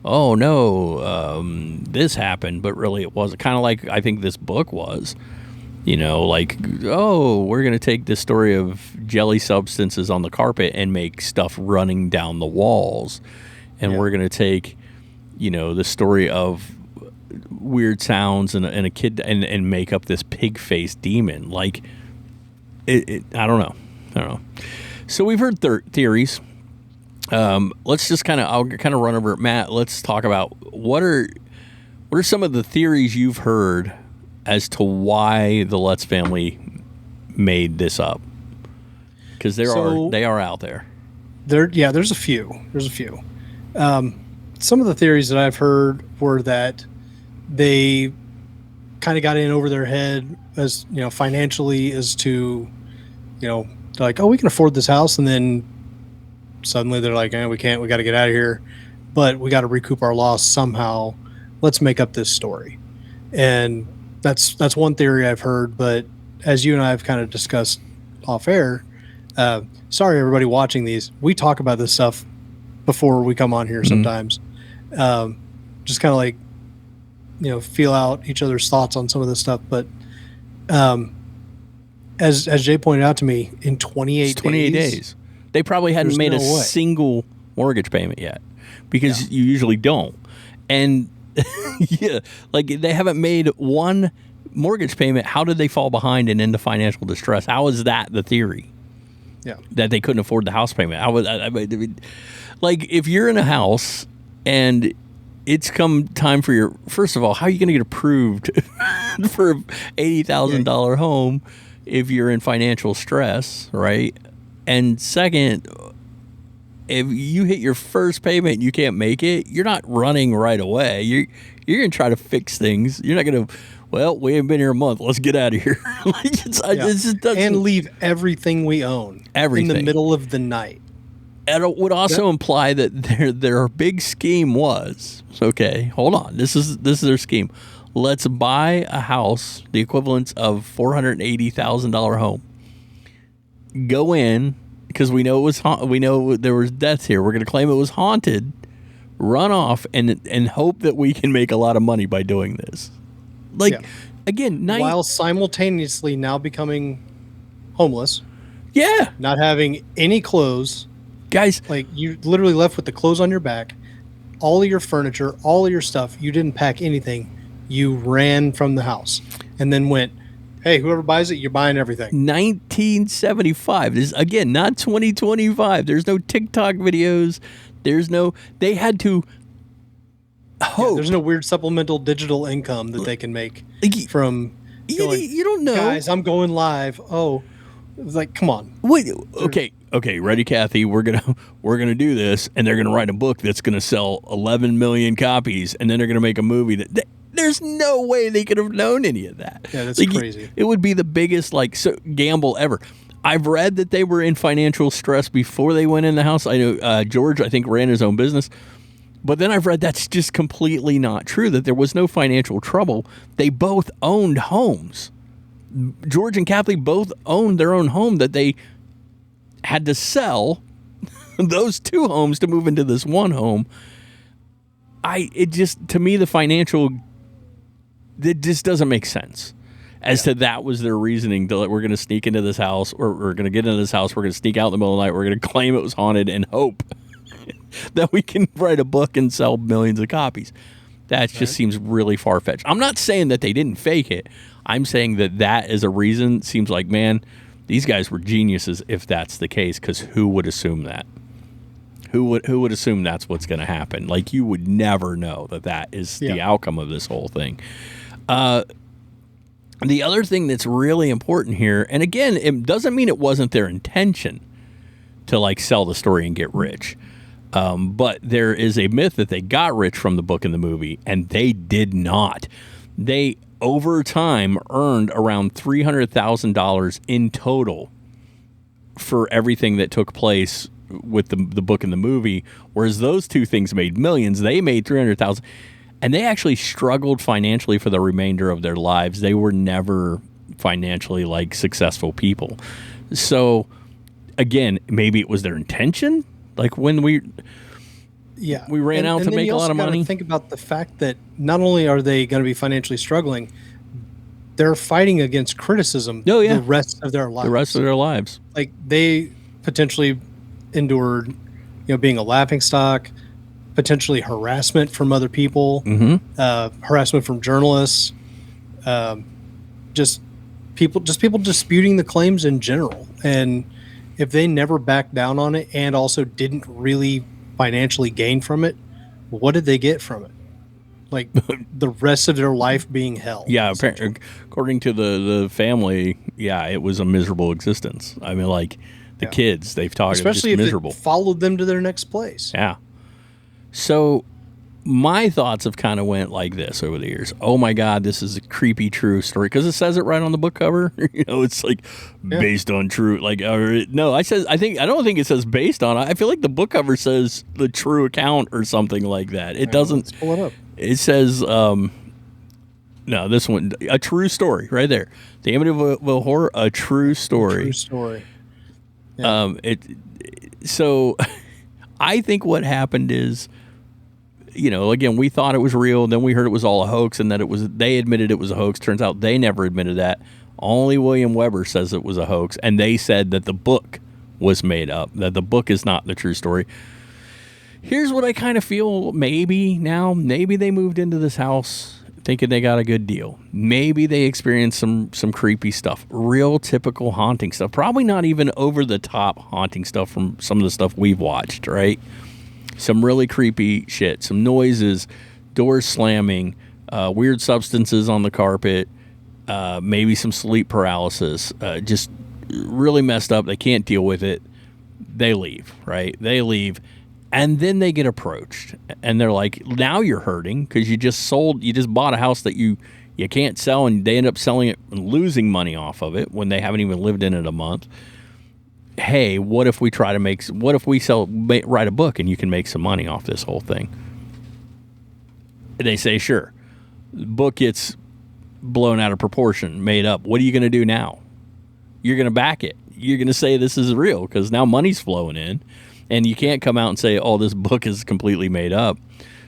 oh no, this happened, but really it wasn't. Kind of like I think this book was, like, oh, we're going to take this story of jelly substances on the carpet and make stuff running down the walls. And we're going to take, the story of weird sounds and a kid and make up this pig-faced demon. Like, I don't know. So we've heard theories. Let's just I'll run over it. Matt, let's talk about what are some of the theories you've heard as to why the Lutz family made this up? Because they are out there. There's a few. Some of the theories that I've heard were that they kind of got in over their head as, financially, as to, they're like, oh, we can afford this house. And then suddenly they're like, we can't, we got to get out of here, but we got to recoup our loss somehow. Let's make up this story. And that's one theory I've heard. But as you and I have kind of discussed off air, sorry, everybody watching these, we talk about this stuff before we come on here sometimes. Just kind of like, feel out each other's thoughts on some of this stuff. But as Jay pointed out to me, in 28 days, they probably hadn't made a single mortgage payment yet, because you usually don't. And like they haven't made one mortgage payment. How did they fall behind and into financial distress? How is that the theory? Yeah, that they couldn't afford the house payment. I mean, like if you're in a house and it's come time for your, first of all, how are you going to get approved for an $80,000 home if you're in financial stress, right? And second, if you hit your first payment and you can't make it, you're not running right away. You're going to try to fix things. You're not going to, well, we haven't been here a month. Let's get out of here. And leave everything we own in the middle of the night. And it would also imply that their big scheme was, okay, hold on. This is their scheme. Let's buy a house, the equivalent of $480,000 home. Go in, because we know there was deaths here. We're going to claim it was haunted. Run off and hope that we can make a lot of money by doing this. Again, while simultaneously now becoming homeless. Yeah, not having any clothes. Guys, like you literally left with the clothes on your back, all of your furniture, all of your stuff. You didn't pack anything. You ran from the house and then went, hey, whoever buys it, you're buying everything. 1975. This again, not 2025. There's no TikTok videos. They had to hope. There's no weird supplemental digital income that they can make from going, you don't know. Guys, I'm going live. Oh, it's like, come on. Wait, okay, ready, Kathy? We're gonna do this, and they're gonna write a book that's gonna sell 11 million copies, and then they're gonna make a movie that there's no way they could have known any of that. Yeah, that's crazy. It would be the biggest gamble ever. I've read that they were in financial stress before they went in the house. I know George, I think, ran his own business, but then I've read that's just completely not true. That there was no financial trouble. They both owned homes. George and Kathy both owned their own home that they had to sell those 2 homes to move into this one home. To me, the financial, it just doesn't make sense. As to that was their reasoning, that we're going to sneak into this house, or we're going to get into this house, we're going to sneak out in the middle of the night, we're going to claim it was haunted and hope that we can write a book and sell millions of copies. That just seems really far-fetched. I'm not saying that they didn't fake it. I'm saying that is a reason. Seems like, man, these guys were geniuses if that's the case, because who would assume that? Who would assume that's what's going to happen? Like, you would never know that is the outcome of this whole thing. The other thing that's really important here, and again, it doesn't mean it wasn't their intention to like sell the story and get rich. But there is a myth that they got rich from the book and the movie, and they did not. They, over time, earned around $300,000 in total for everything that took place with the book and the movie, whereas those two things made millions. They made $300,000, and they actually struggled financially for the remainder of their lives. They were never financially like successful people. So again, maybe it was their intention. Like when we ran out to make a lot of money. Think about the fact that not only are they going to be financially struggling, they're fighting against criticism the rest of their lives. The rest of their lives. Like they potentially endured, being a laughingstock, potentially harassment from other people, harassment from journalists, just people disputing the claims in general. And if they never backed down on it and also didn't really financially gain from it, what did they get from it? Like the rest of their life being hell. Yeah, according to the family, it was a miserable existence. I mean, like the kids, they've talked, especially just if miserable. It followed them to their next place. Yeah. So my thoughts have kind of went like this over the years. Oh my God, this is a creepy true story, because it says it right on the book cover. It's like based on true. Like, I don't think it says based on. I feel like the book cover says the true account or something like that. It doesn't. Let's pull it up. It says, no, this one, a true story right there. The Amityville Horror, a true story. True story. Yeah. So I think what happened is, again, we thought it was real. Then we heard it was all a hoax, and that they admitted it was a hoax. Turns out they never admitted that. Only William Weber says it was a hoax. And they said that the book was made up, that the book is not the true story. Here's what I kind of feel. Maybe they moved into this house thinking they got a good deal. Maybe they experienced some creepy stuff, real typical haunting stuff. Probably not even over the top haunting stuff from some of the stuff we've watched, right? Some really creepy shit, some noises, doors slamming, weird substances on the carpet, maybe some sleep paralysis, just really messed up. They can't deal with it. They leave, right? They leave. And then they get approached, and they're like, now you're hurting because you just bought a house that you can't sell, and they end up selling it and losing money off of it when they haven't even lived in it a month. Hey, what if we write a book and you can make some money off this whole thing? And they say, sure. The book gets blown out of proportion, made up. What are you going to do now? You're going to back it. You're going to say this is real because now money's flowing in. And you can't come out and say, oh, this book is completely made up.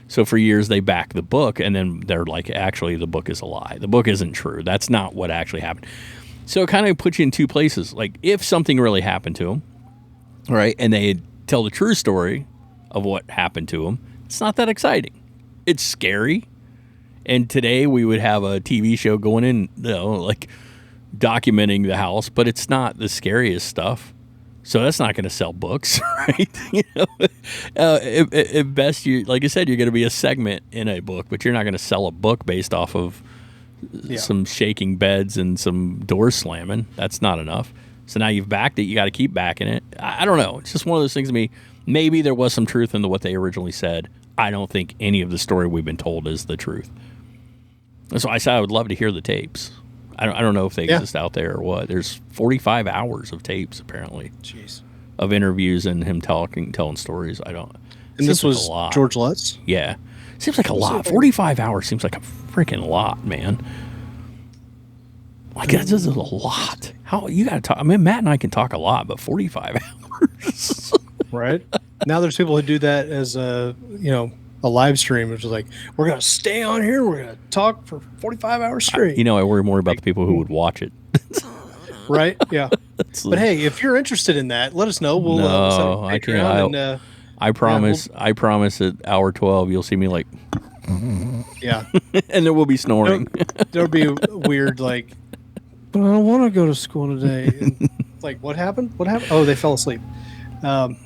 So for years, they back the book, and then they're like, actually, the book is a lie. The book isn't true. That's not what actually happened. So it kind of puts you in two places. Like, if something really happened to them, right, and they tell the true story of what happened to them, it's not that exciting. It's scary. And today, we would have a TV show going in, like, documenting the house, but it's not the scariest stuff. So that's not going to sell books, right? At best, like I said, you're going to be a segment in a book, but you're not going to sell a book based off of some shaking beds and some doors slamming. That's not enough. So now you've backed it. You got to keep backing it. I don't know. It's just one of those things to me. Maybe there was some truth into what they originally said. I don't think any of the story we've been told is the truth. That's why I said I would love to hear the tapes. I don't know if they exist out there or what. There's 45 hours of tapes, apparently. Jeez. Of interviews and him telling stories. I don't. And this was George Lutz? Yeah. Seems like a lot. 45 hours seems like a freaking lot, man. Like, that's just a lot. How you got to talk? I mean, Matt and I can talk a lot, but 45 hours. Right. Now there's people who do that as a live stream, which is like, we're going to stay on here. We're going to talk for 45 hours straight. I worry more about the people who would watch it. Right. Yeah. But hey, if you're interested in that, let us know. We'll no, I can't. I promise. I promise at hour 12, you'll see me like, yeah. And there will be snoring. There'll be weird, like, but I don't want to go to school today. And like, what happened? What happened? Oh, they fell asleep. So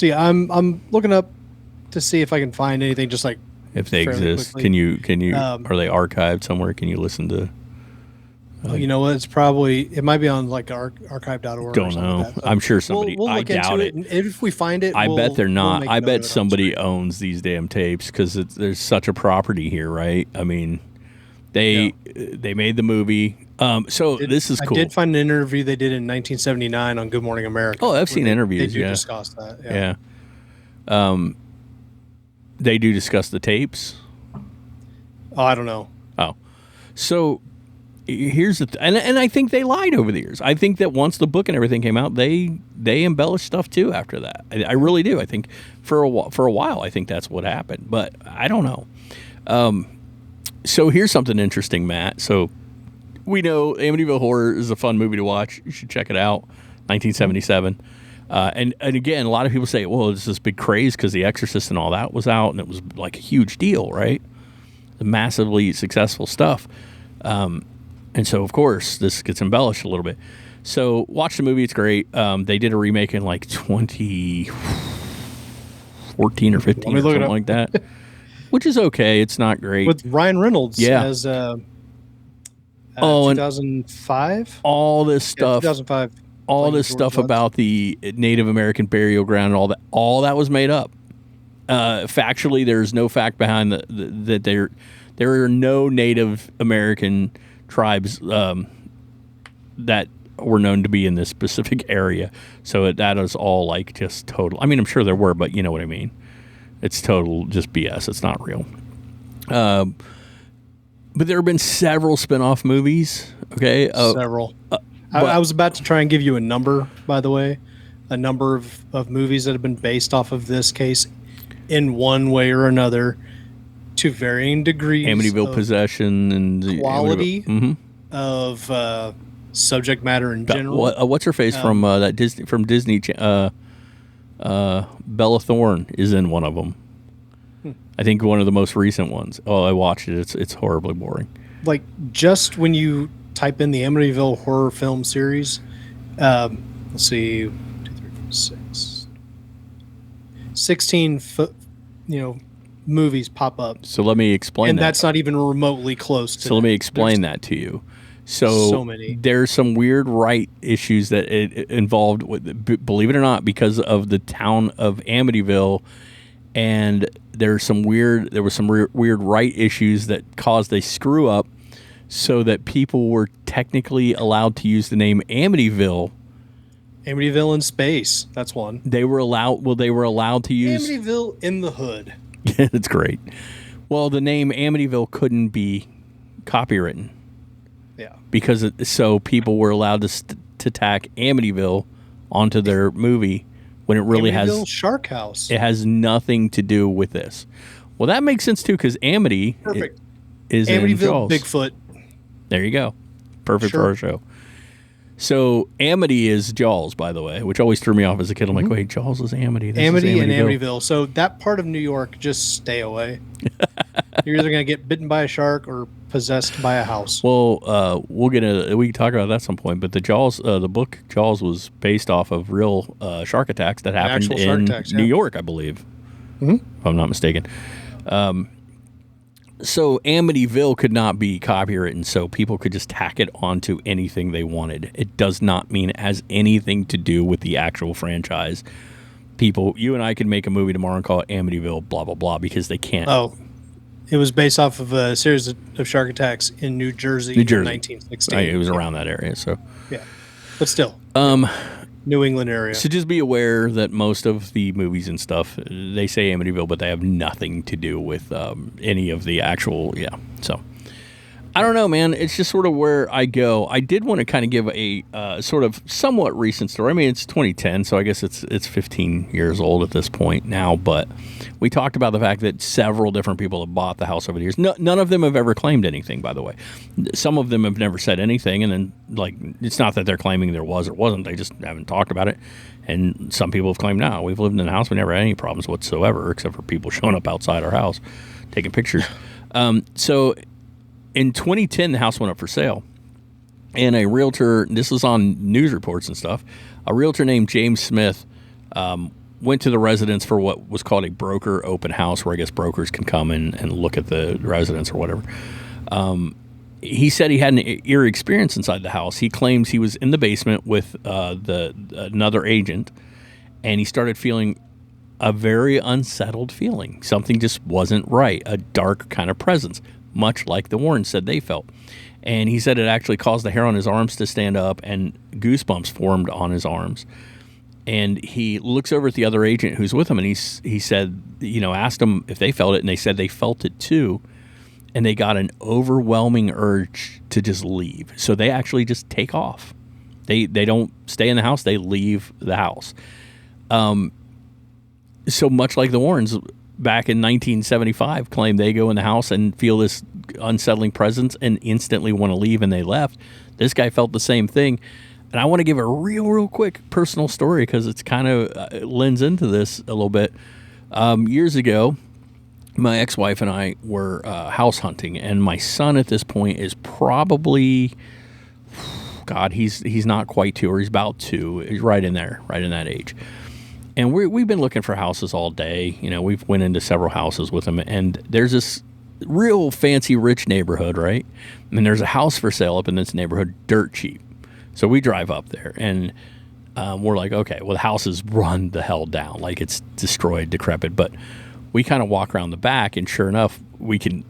yeah, I'm looking up to see if I can find anything just like if they exist. Quickly. Can you are they archived somewhere? Can you listen to? You know what? It might be on like archive.org. Don't know. Like that. I'm sure somebody. We'll I doubt it. And if we find it, I bet they're not. I bet somebody owns these damn tapes because there's such a property here, right? I mean, they made the movie. This is cool. I did find an interview they did in 1979 on Good Morning America. Oh, I've seen interviews. They do discuss that. Yeah. They do discuss the tapes. Oh, I don't know. Oh, so. Here's the and I think they lied over the years. I think that once the book and everything came out, they embellished stuff too after that. I really do. I think for a while, I think that's what happened, but I don't know. So here's something interesting, Matt. So we know Amityville Horror is a fun movie to watch. You should check it out. 1977. And again, a lot of people say, well, it's this big craze because The Exorcist and all that was out, and it was like a huge deal, right? Massively successful stuff. And so, of course, this gets embellished a little bit. So, watch the movie. It's great. They did a remake in like 2014 or 15 or something like that, which is okay. It's not great. With Ryan Reynolds as 2005? All this stuff. 2005. All this stuff about the Native American burial ground and all that was made up. Factually, there's no fact behind that there are no Native American tribes that were known to be in this specific area. So that is all like just total. I mean, I'm sure there were, but you know what I mean. It's total just BS. It's not real. But there have been several spin-off movies. Okay, several. I was about to try and give you a number, by the way, a number of movies that have been based off of this case in one way or another. To varying degrees, Amityville Possession and the quality of subject matter in general. What's her face from Disney? Bella Thorne is in one of them. I think one of the most recent ones. Oh, I watched it. It's horribly boring. Like just when you type in the Amityville horror film series, let's see, 2, 3, 4, 6, 16 movies pop up. So let me explain and that's not even remotely close to let me explain that to you. So many. There's some weird right issues that it involved with, believe it or not, because of the town of Amityville, and there were some weird right issues that caused a screw up so that people were technically allowed to use the name Amityville. Amityville in space, that's one. They were allowed to use Amityville in the hood. It's great. Well, the name Amityville couldn't be copywritten. Yeah. Because so people were allowed to tack Amityville onto their movie when it really Amityville Shark House. It has nothing to do with this. Well, that makes sense too because Amity is Amityville in Jaws. Bigfoot. There you go. Perfect for our show. So Amity is Jaws, by the way, which always threw me off as a kid. I'm like, wait, Jaws is Amity. Amity and Amityville. So that part of New York, just stay away. You're either going to get bitten by a shark or possessed by a house. Well, we can talk about that at some point. But the book Jaws was based off of real shark attacks that happened in New York, I believe, if I'm not mistaken. So Amityville could not be copywritten, so people could just tack it onto anything they wanted. It does not mean it has anything to do with the actual franchise. You and I could make a movie tomorrow and call it Amityville, blah, blah, blah, because they can't. Oh, it was based off of a series of shark attacks in New Jersey. in 1916. Right, it was around that area, so. Yeah, but still. New England area. So just be aware that most of the movies and stuff, they say Amityville, but they have nothing to do with any of the actual, So I don't know, man. It's just sort of where I go. I did want to kind of give a sort of somewhat recent story. I mean, it's 2010, so I guess it's 15 years old at this point now. But we talked about the fact that several different people have bought the house over the years. None of them have ever claimed anything, by the way. Some of them have never said anything, and then, like, it's not that they're claiming there was or wasn't. They just haven't talked about it. And some people have claimed, no, we've lived in the house. We never had any problems whatsoever, except for people showing up outside our house, taking pictures. So in 2010, the house went up for sale. And a realtor, this was on news reports and stuff, a realtor named James Smith went to the residence for what was called a broker open house, where I guess brokers can come and look at the residence or whatever. He said he had an eerie experience inside the house. He claims he was in the basement with another agent, and he started feeling a very unsettled feeling. Something just wasn't right, a dark kind of presence, much like the Warrens said they felt. And he said it actually caused the hair on his arms to stand up, and goosebumps formed on his arms. And he looks over at the other agent who's with him, and he said, asked them if they felt it, and they said they felt it too. And they got an overwhelming urge to just leave. So they actually just take off. They don't stay in the house. They leave the house. So much like the Warrens back in 1975 claimed they go in the house and feel this unsettling presence and instantly want to leave, and they left. This guy felt the same thing. And I want to give a real quick personal story because it's kind of lends into this a little bit. Years ago, my ex-wife and I were house hunting, and my son at this point is probably, God, he's not quite 2, or he's about 2. He's right in there, right in that age. And we've been looking for houses all day. We've went into several houses with him, and there's this real fancy, rich neighborhood, right? And there's a house for sale up in this neighborhood, dirt cheap. So we drive up there, and we're like, okay, well, the house is run the hell down, like it's destroyed, decrepit, but we kind of walk around the back, and sure enough, we can,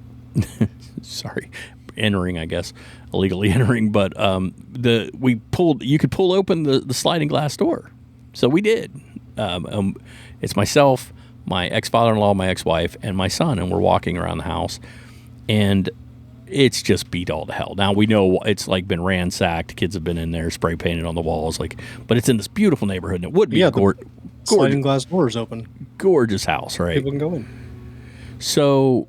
entering, I guess, illegally entering, but you could pull open the sliding glass door. So we did. It's myself, my ex-father-in-law, my ex-wife, and my son, and we're walking around the house, and it's just beat all to hell. Now we know it's like been ransacked. Kids have been in there, spray painted on the walls, but it's in this beautiful neighborhood, and it would be sliding glass doors open. Gorgeous house, right? People can go in. So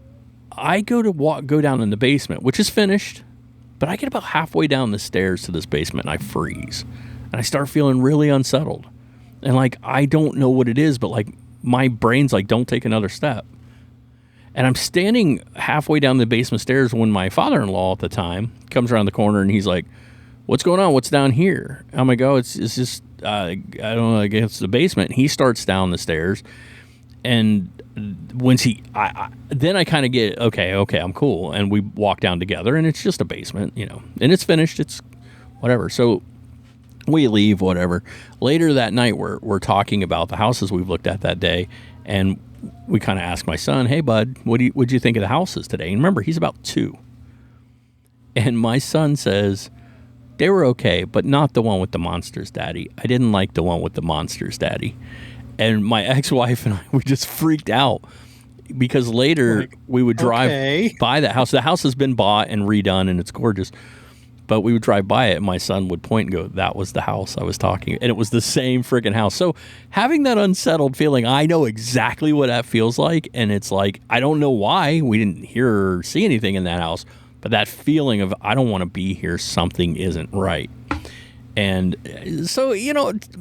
I go down in the basement, which is finished, but I get about halfway down the stairs to this basement, and I freeze, and I start feeling really unsettled, and I don't know what it is, but my brain's don't take another step. And I'm standing halfway down the basement stairs when my father-in-law at the time comes around the corner, and he's like, "What's going on? What's down here?" I'm like, "Oh, it's just I don't know, I guess it's the basement." And he starts down the stairs, and once then I kind of get okay, I'm cool, and we walk down together, and it's just a basement, and it's finished, it's whatever. So we leave, whatever. Later that night, we're talking about the houses we've looked at that day, and we kind of asked my son, "Hey, bud, what'd you think of the houses today?" And remember, he's about 2. And my son says, "They were okay, but not the one with the monsters, Daddy. I didn't like the one with the monsters, Daddy." And my ex-wife and I, we just freaked out because later we would drive by that house. The house has been bought and redone, and it's gorgeous. But we would drive by it, and my son would point and go, "That was the house I was talking." And it was the same freaking house. So having that unsettled feeling, I know exactly what that feels like. And it's I don't know why we didn't hear or see anything in that house, but that feeling of, I don't want to be here, something isn't right. And so,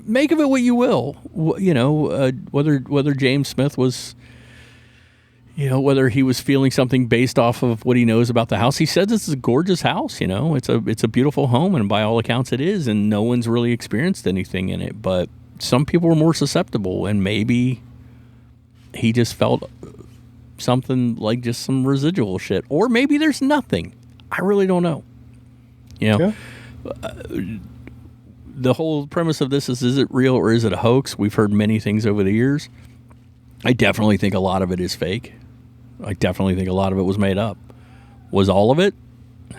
make of it what you will, whether James Smith was, whether he was feeling something based off of what he knows about the house. He says it's a gorgeous house, it's a beautiful home, and by all accounts it is, and no one's really experienced anything in it, but some people were more susceptible, and maybe he just felt something like just some residual shit, or maybe there's nothing. I really don't know. Yeah. The whole premise of this is it real or is it a hoax? We've heard many things over the years. I definitely think a lot of it is fake. I definitely think a lot of it was made up. Was all of it?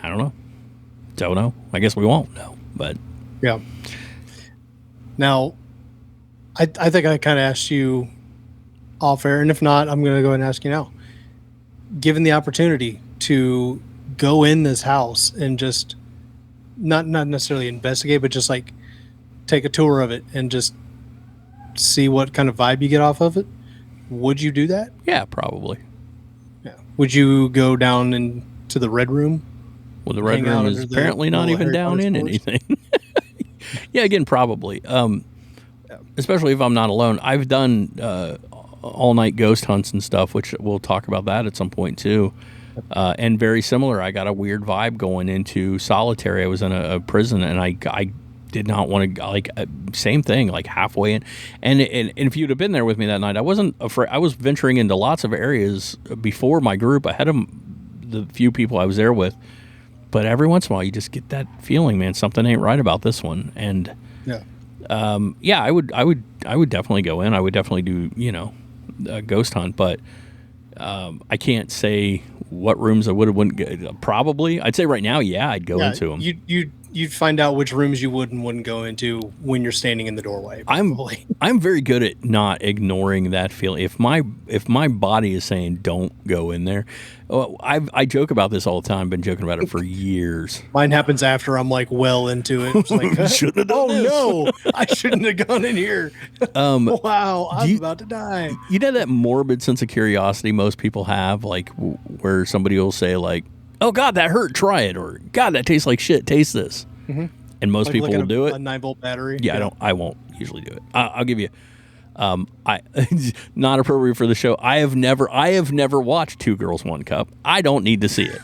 I don't know. Don't know. I guess we won't know. But yeah. Now, I think I kind of asked you off air, and if not, I'm going to go ahead and ask you now. Given the opportunity to go in this house and just not necessarily investigate, but just like take a tour of it and just see what kind of vibe you get off of it, would you do that? Yeah, probably. Yeah. Would you go down into the red room? Well, the red room is apparently not even down in anything. Yeah, again, probably. Especially if I'm not alone. I've done all-night ghost hunts and stuff, which we'll talk about that at some point too. And very similar, I got a weird vibe going into solitary. I was in a prison, and I did not want to, like, same thing, like halfway in. And if you'd have been there with me that night, I wasn't afraid. I was venturing into lots of areas before my group, ahead of the few people I was there with. But every once in a while, you just get that feeling, man, something ain't right about this one. And I would definitely go in. I would definitely do, a ghost hunt. But I can't say what rooms I wouldn't go. Probably, I'd say right now, I'd go into them. You'd find out which rooms you would and wouldn't go into when you're standing in the doorway. Probably. I'm very good at not ignoring that feeling. If my body is saying don't go in there, I joke about this all the time. Been joking about it for years. Mine happens after I'm like well into it. It's like, shouldn't have done this. No, I shouldn't have gone in here. Wow, I'm about to die. You know that morbid sense of curiosity most people have, like where somebody will say like, "Oh God, that hurt. Try it," or "God, that tastes like shit. Taste this." Mm-hmm. And most people will do it. A 9-volt battery. Yeah, I won't usually do it. I'll give you. Not appropriate for the show. I have never watched Two Girls, One Cup. I don't need to see it.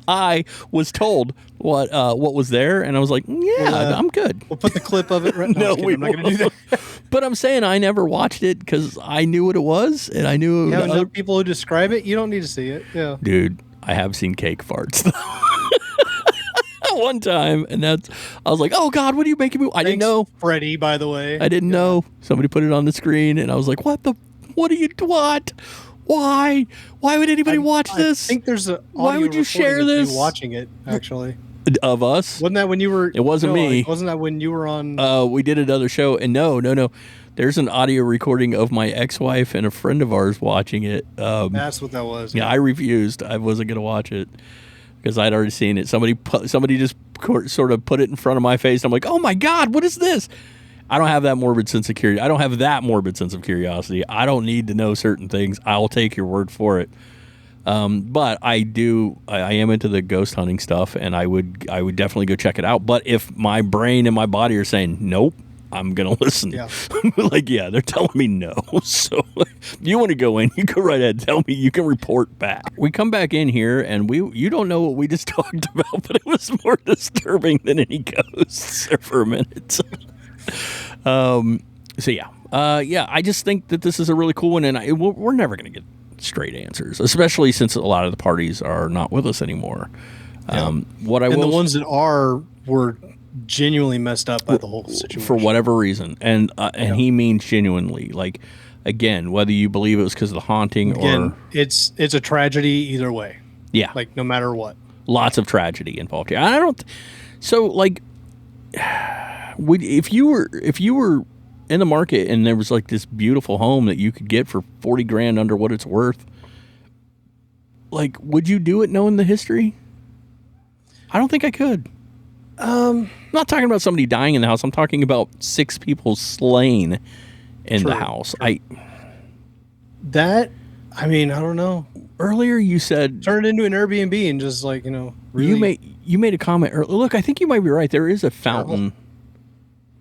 I was told what was there, and I was like, I'm good. We'll put the clip of it right now. No, I'm not going to do that. But I'm saying I never watched it because I knew what it was, and I knew. Yeah, other people who describe it, you don't need to see it. Yeah, dude, I have seen cake farts though. One time, and I was like, "Oh God, what are you making me?" I didn't know, Freddie. By the way, I didn't know. Somebody put it on the screen, and I was like, "What are you? What? Why? Why would anybody watch this?" I think there's a. Why would you share this? You watching it actually of us? Wasn't that when you were? It wasn't me. Wasn't that when you were on? We did another show, and no. There's an audio recording of my ex-wife and a friend of ours watching it. That's what that was. Yeah, I refused. I wasn't going to watch it because I'd already seen it. Somebody just sort of put it in front of my face. I'm like, oh my God, what is this? I don't have that morbid sense of curiosity. I don't have that morbid sense of curiosity. I don't need to know certain things. I'll take your word for it. But I am into the ghost hunting stuff, and I would definitely go check it out. But if my brain and my body are saying nope, I'm gonna listen. Yeah. Like, yeah, they're telling me no. So if you want to go in, you go right ahead. Tell me, you can report back. We come back in here, and you don't know what we just talked about, but it was more disturbing than any ghosts there for a minute. So yeah, I just think that this is a really cool one, and we're never gonna get straight answers, especially since a lot of the parties are not with us anymore. Yeah. The ones that were genuinely messed up by the whole situation for whatever reason, and he means genuinely. Like, again, whether you believe it was because of the haunting or it's a tragedy either way. Yeah, like no matter what, lots of tragedy involved here. I don't. So like, if you were in the market and there was like this beautiful home that you could get for $40,000 under what it's worth, like, would you do it knowing the history? I don't think I could. I'm not talking about somebody dying in the house. I'm talking about 6 people slain in the house. I don't know. Earlier you said turn it into an Airbnb and just like, really. You made a comment. Look, I think you might be right. There is a fountain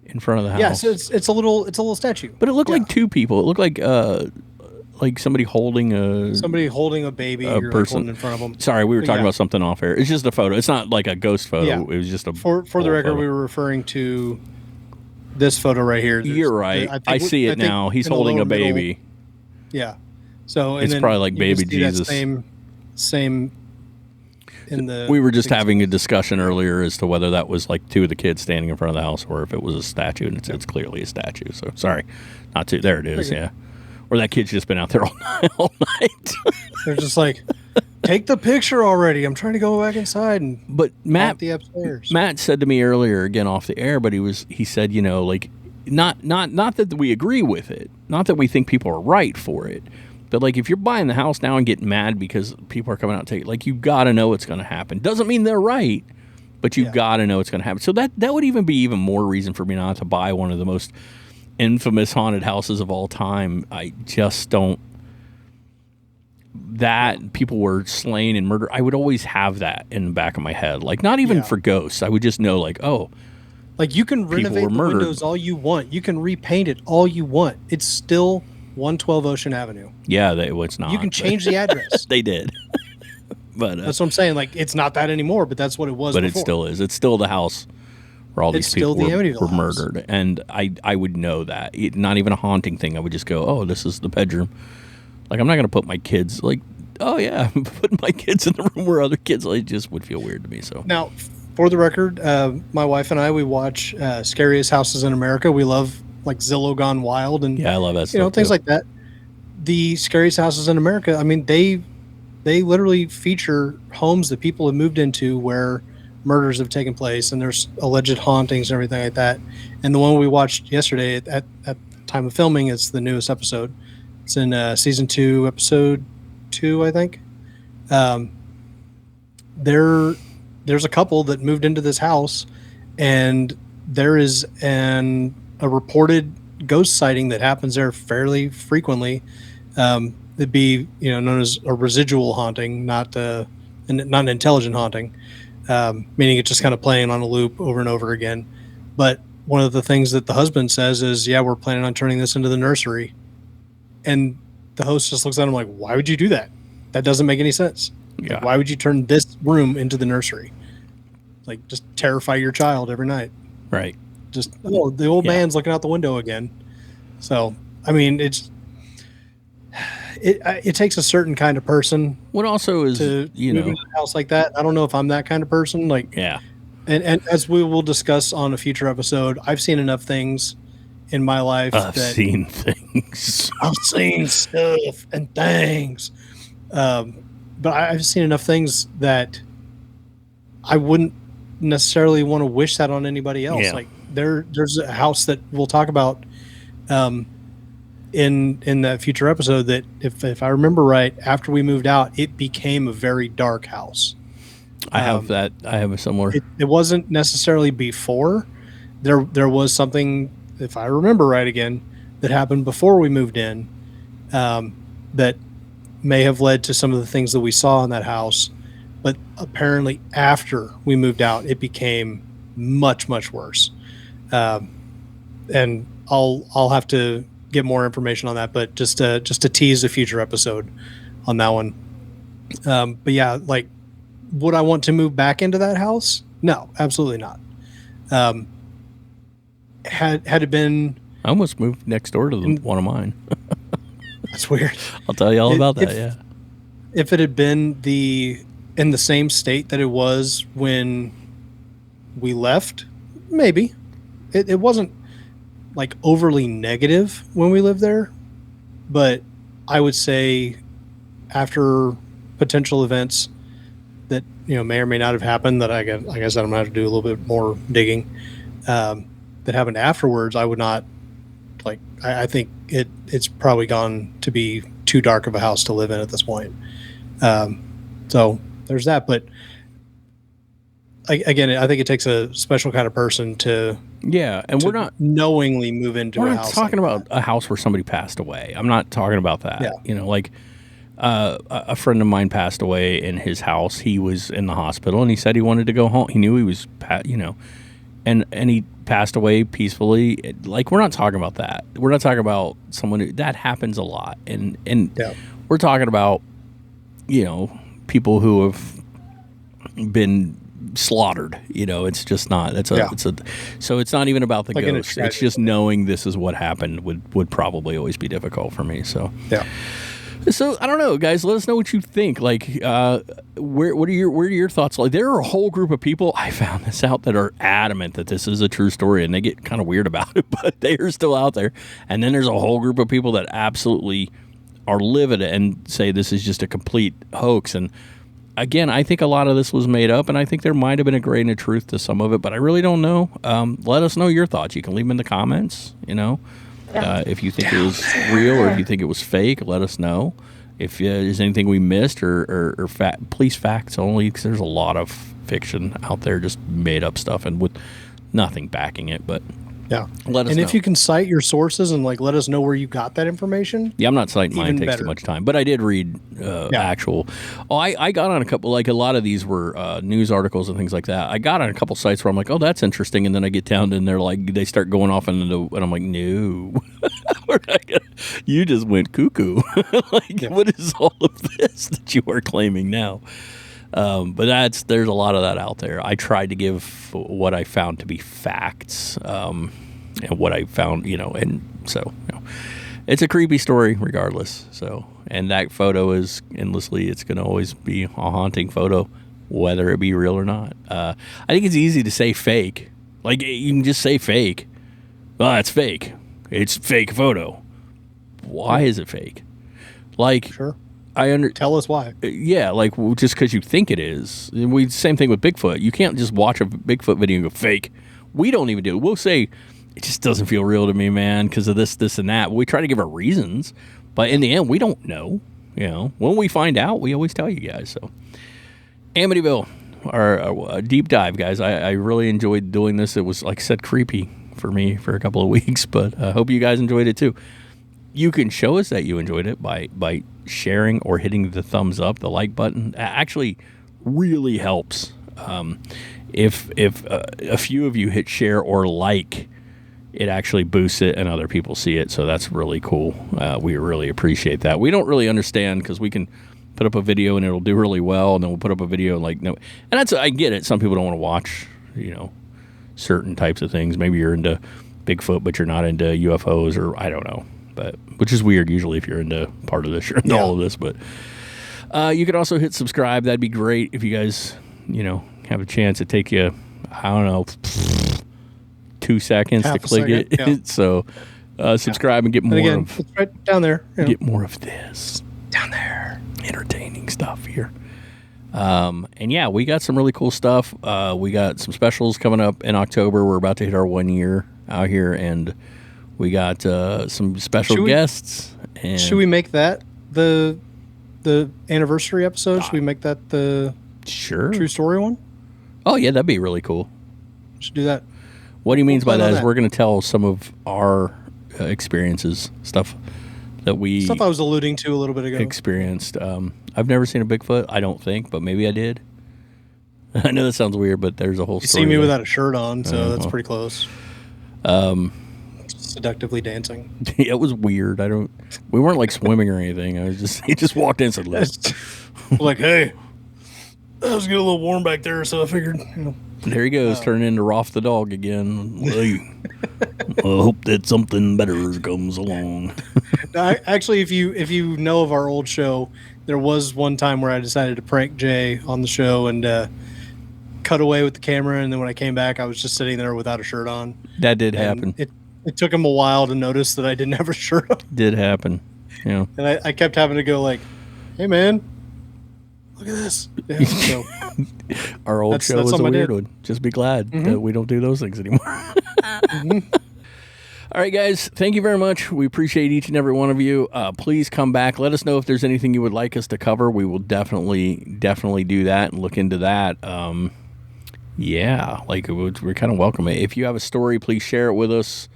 in front of the house. Yeah, so it's a little statue. But it looked like 2 people. It looked like somebody holding a baby, a person like in front of them. Sorry, we were talking about something off air. It's just a photo. It's not like a ghost photo. Yeah. It was just a for the record photo. We were referring to this photo right here. You're right. I see it now. He's holding a baby. Middle, yeah. So it's probably like baby Jesus. Same. We were just having a discussion earlier as to whether that was like 2 of the kids standing in front of the house or if it was a statue, and it's clearly a statue. So sorry, not 2. There it is. Yeah. Or that kid's just been out there all night. They're just like, take the picture already. I'm trying to go back inside and the upstairs. Matt said to me earlier, again off the air, but he said, like, not that we agree with it, not that we think people are right for it, But like, if you're buying the house now and getting mad because people are coming out to take, like, you got to know what's going to happen. Doesn't mean they're right, but you got to know it's going to happen. So that would even be even more reason for me not to buy one of the most infamous haunted houses of all time. I just don't. That people were slain and murdered, I would always have that in the back of my head. Like, not even for ghosts. I would just know, like, oh. Like, you can renovate the windows all you want. You can repaint it all you want. It's still 112 Ocean Avenue. Yeah, it's not. You can change the address. They did. But that's what I'm saying. Like, it's not that anymore, but that's what it was before. It still is. It's still the house where all these people were murdered. And I would know that. Not even a haunting thing. I would just go, oh, this is the bedroom. Like, I'm not going to put my kids, like, oh, yeah, putting my kids in the room where other kids, it just would feel weird to me. So now, for the record, my wife and I, we watch Scariest Houses in America. We love, like, Zillow Gone Wild and I love that stuff, things like that. The Scariest Houses in America, I mean, they literally feature homes that people have moved into where murders have taken place, and there's alleged hauntings and everything like that. And the one we watched yesterday at time of filming, it's the newest episode. It's in season 2, episode 2, I think. There's a couple that moved into this house, and there is a reported ghost sighting that happens there fairly frequently. It'd be known as a residual haunting, not an intelligent haunting, meaning it's just kind of playing on a loop over and over again. But one of the things that the husband says is, "Yeah, we're planning on turning this into the nursery." And the host just looks at him like, "Why would you do that? That doesn't make any sense. Yeah. Like, why would you turn this room into the nursery? Like, just terrify your child every night." Right. Just, oh, the old man's looking out the window again. So, I mean, it takes a certain kind of person. What also is, to move into a house like that. I don't know if I'm that kind of person. Like, yeah. And as we will discuss on a future episode, I've seen enough things in my life. I've seen things. I've seen stuff and things. But I've seen enough things that I wouldn't necessarily want to wish that on anybody else. Yeah. Like, there's a house that we'll talk about in that future episode that, if I remember right, after we moved out, it became a very dark house. I have that. I have a similar. It wasn't necessarily before. There was something, if I remember right again, that happened before we moved in that may have led to some of the things that we saw in that house. But apparently after we moved out, it became much, much worse. And I'll have to get more information on that, but just to tease a future episode on that one. But yeah, like, would I want to move back into that house? No, absolutely not. Had it been, I almost moved next door to one of mine. That's weird. I'll tell you all about that. If it had been in the same state that it was when we left, maybe. It wasn't like overly negative when we lived there, but I would say after potential events that may or may not have happened, that I guess I'm gonna have to do a little bit more digging, that happened afterwards, I would not, like, I think it's probably gone to be too dark of a house to live in at this point. So there's that. But again, I think it takes a special kind of person to we're not knowingly move into a house. We're not talking about a house where somebody passed away. I'm not talking about that. Yeah. Like a friend of mine passed away in his house. He was in the hospital and he said he wanted to go home. He knew he was, and he passed away peacefully. Like, we're not talking about that. We're not talking about someone that happens a lot. And we're talking about, people who have been slaughtered. It's just not. So it's not even about the like ghost. It's just knowing this is what happened would probably always be difficult for me. So yeah. So I don't know, guys. Let us know what you think. Like, where are your thoughts? Like, there are a whole group of people, I found this out, that are adamant that this is a true story, and they get kind of weird about it, but they are still out there. And then there's a whole group of people that absolutely are livid and say this is just a complete hoax. And again, I think a lot of this was made up, and I think there might have been a grain of truth to some of it, but I really don't know. Let us know your thoughts. You can leave them in the comments. If you think it was real or if you think it was fake, let us know. if there's anything we missed or please facts only, because there's a lot of fiction out there, just made up stuff and with nothing backing it. But yeah, let us know. If you can cite your sources and like let us know where you got that information. Yeah, I'm not citing mine. It takes better. too much time. But I did read actual. Oh, I got on a couple. Like a lot of these were news articles and things like that. I got on a couple sites where I'm like, oh, that's interesting, and then I get down and they're like, they start going off into, and I'm like, no, you just went cuckoo. What is all of this that you are claiming now? But there's a lot of that out there. I tried to give what I found to be facts, and what I found, and so, it's a creepy story regardless. So, and that photo is endlessly, it's going to always be a haunting photo, whether it be real or not. I think it's easy to say fake. Like, you can just say fake. Well, that's fake. It's fake photo. Why is it fake? Like, sure. Tell us why. Yeah, like just because you think it is. Same thing with Bigfoot. You can't just watch a Bigfoot video and go fake. We don't even do it. We'll say it just doesn't feel real to me, man, because of this, and that. We try to give our reasons, but in the end, we don't know. When we find out, we always tell you guys. So, Amityville, our deep dive, guys. I really enjoyed doing this. It was, like I said, creepy for me for a couple of weeks, but I hope you guys enjoyed it too. You can show us that you enjoyed it by sharing or hitting the thumbs up, the like button. Actually really helps. If a few of you hit share or like, it actually boosts it and other people see it. So that's really cool. We really appreciate that. We don't really understand because we can put up a video and it'll do really well, and then we'll put up a video and no. And I get it. Some people don't want to watch, certain types of things. Maybe you're into Bigfoot, but you're not into UFOs, or I don't know. But which is weird usually if you're into part of this, you're into all of this. But you can also hit subscribe. That'd be great if you guys, have a chance. It take you, I don't know, 2 seconds to click it. Yeah. So subscribe and get more of. It's right down there. Get more of this down there. Entertaining stuff here. And yeah, we got some really cool stuff. We got some specials coming up in October. We're about to hit our 1 year out here, and we got some special guests. And should we make that the anniversary episode? Should we make that the true story one? Oh, yeah, that'd be really cool. We should do that. What he means by that is we're going to tell some of our experiences, stuff I was alluding to a little bit ago. Experienced. I've never seen a Bigfoot, I don't think, but maybe I did. I know that sounds weird, but there's a whole story. You see me without a shirt on, so that's pretty close. Seductively dancing. Yeah, it was weird. We weren't like swimming or anything. He just walked in and said, "Look." Like, hey, I was getting a little warm back there, so I figured, There he goes, turning into Rolf the dog again. I hope that something better comes along. Actually, if you know of our old show, there was one time where I decided to prank Jay on the show and cut away with the camera, and then when I came back, I was just sitting there without a shirt on. That did happen. It took him a while to notice that I didn't have a shirt on. Did happen. Yeah. And I kept having to go like, hey, man, look at this. Yeah, so our old show was a weird one. Just be glad that we don't do those things anymore. All right, guys, thank you very much. We appreciate each and every one of you. Please come back. Let us know if there's anything you would like us to cover. We will definitely do that and look into that. Yeah, like we're kind of welcome it. If you have a story, please share it with us.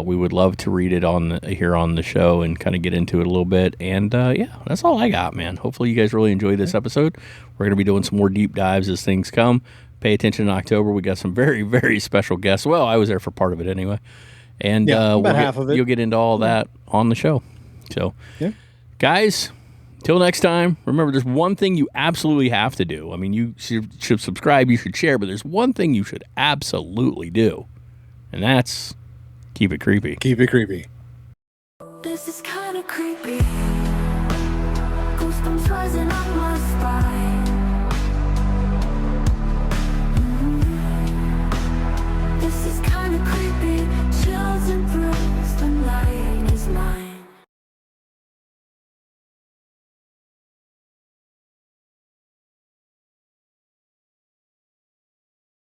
We would love to read it here on the show and kind of get into it a little bit. And yeah, that's all I got, man. Hopefully you guys really enjoyed this episode. We're going to be doing some more deep dives as things come. Pay attention in October. We got some very, very special guests. Well, I was there for part of it anyway. And half of it. You'll get into all that on the show. So, guys, till next time, remember, there's one thing you absolutely have to do. I mean, you should subscribe, you should share, but there's one thing you should absolutely do, and that's keep it creepy. Keep it creepy. This is kind of creepy. Goosebumps rising on my spine.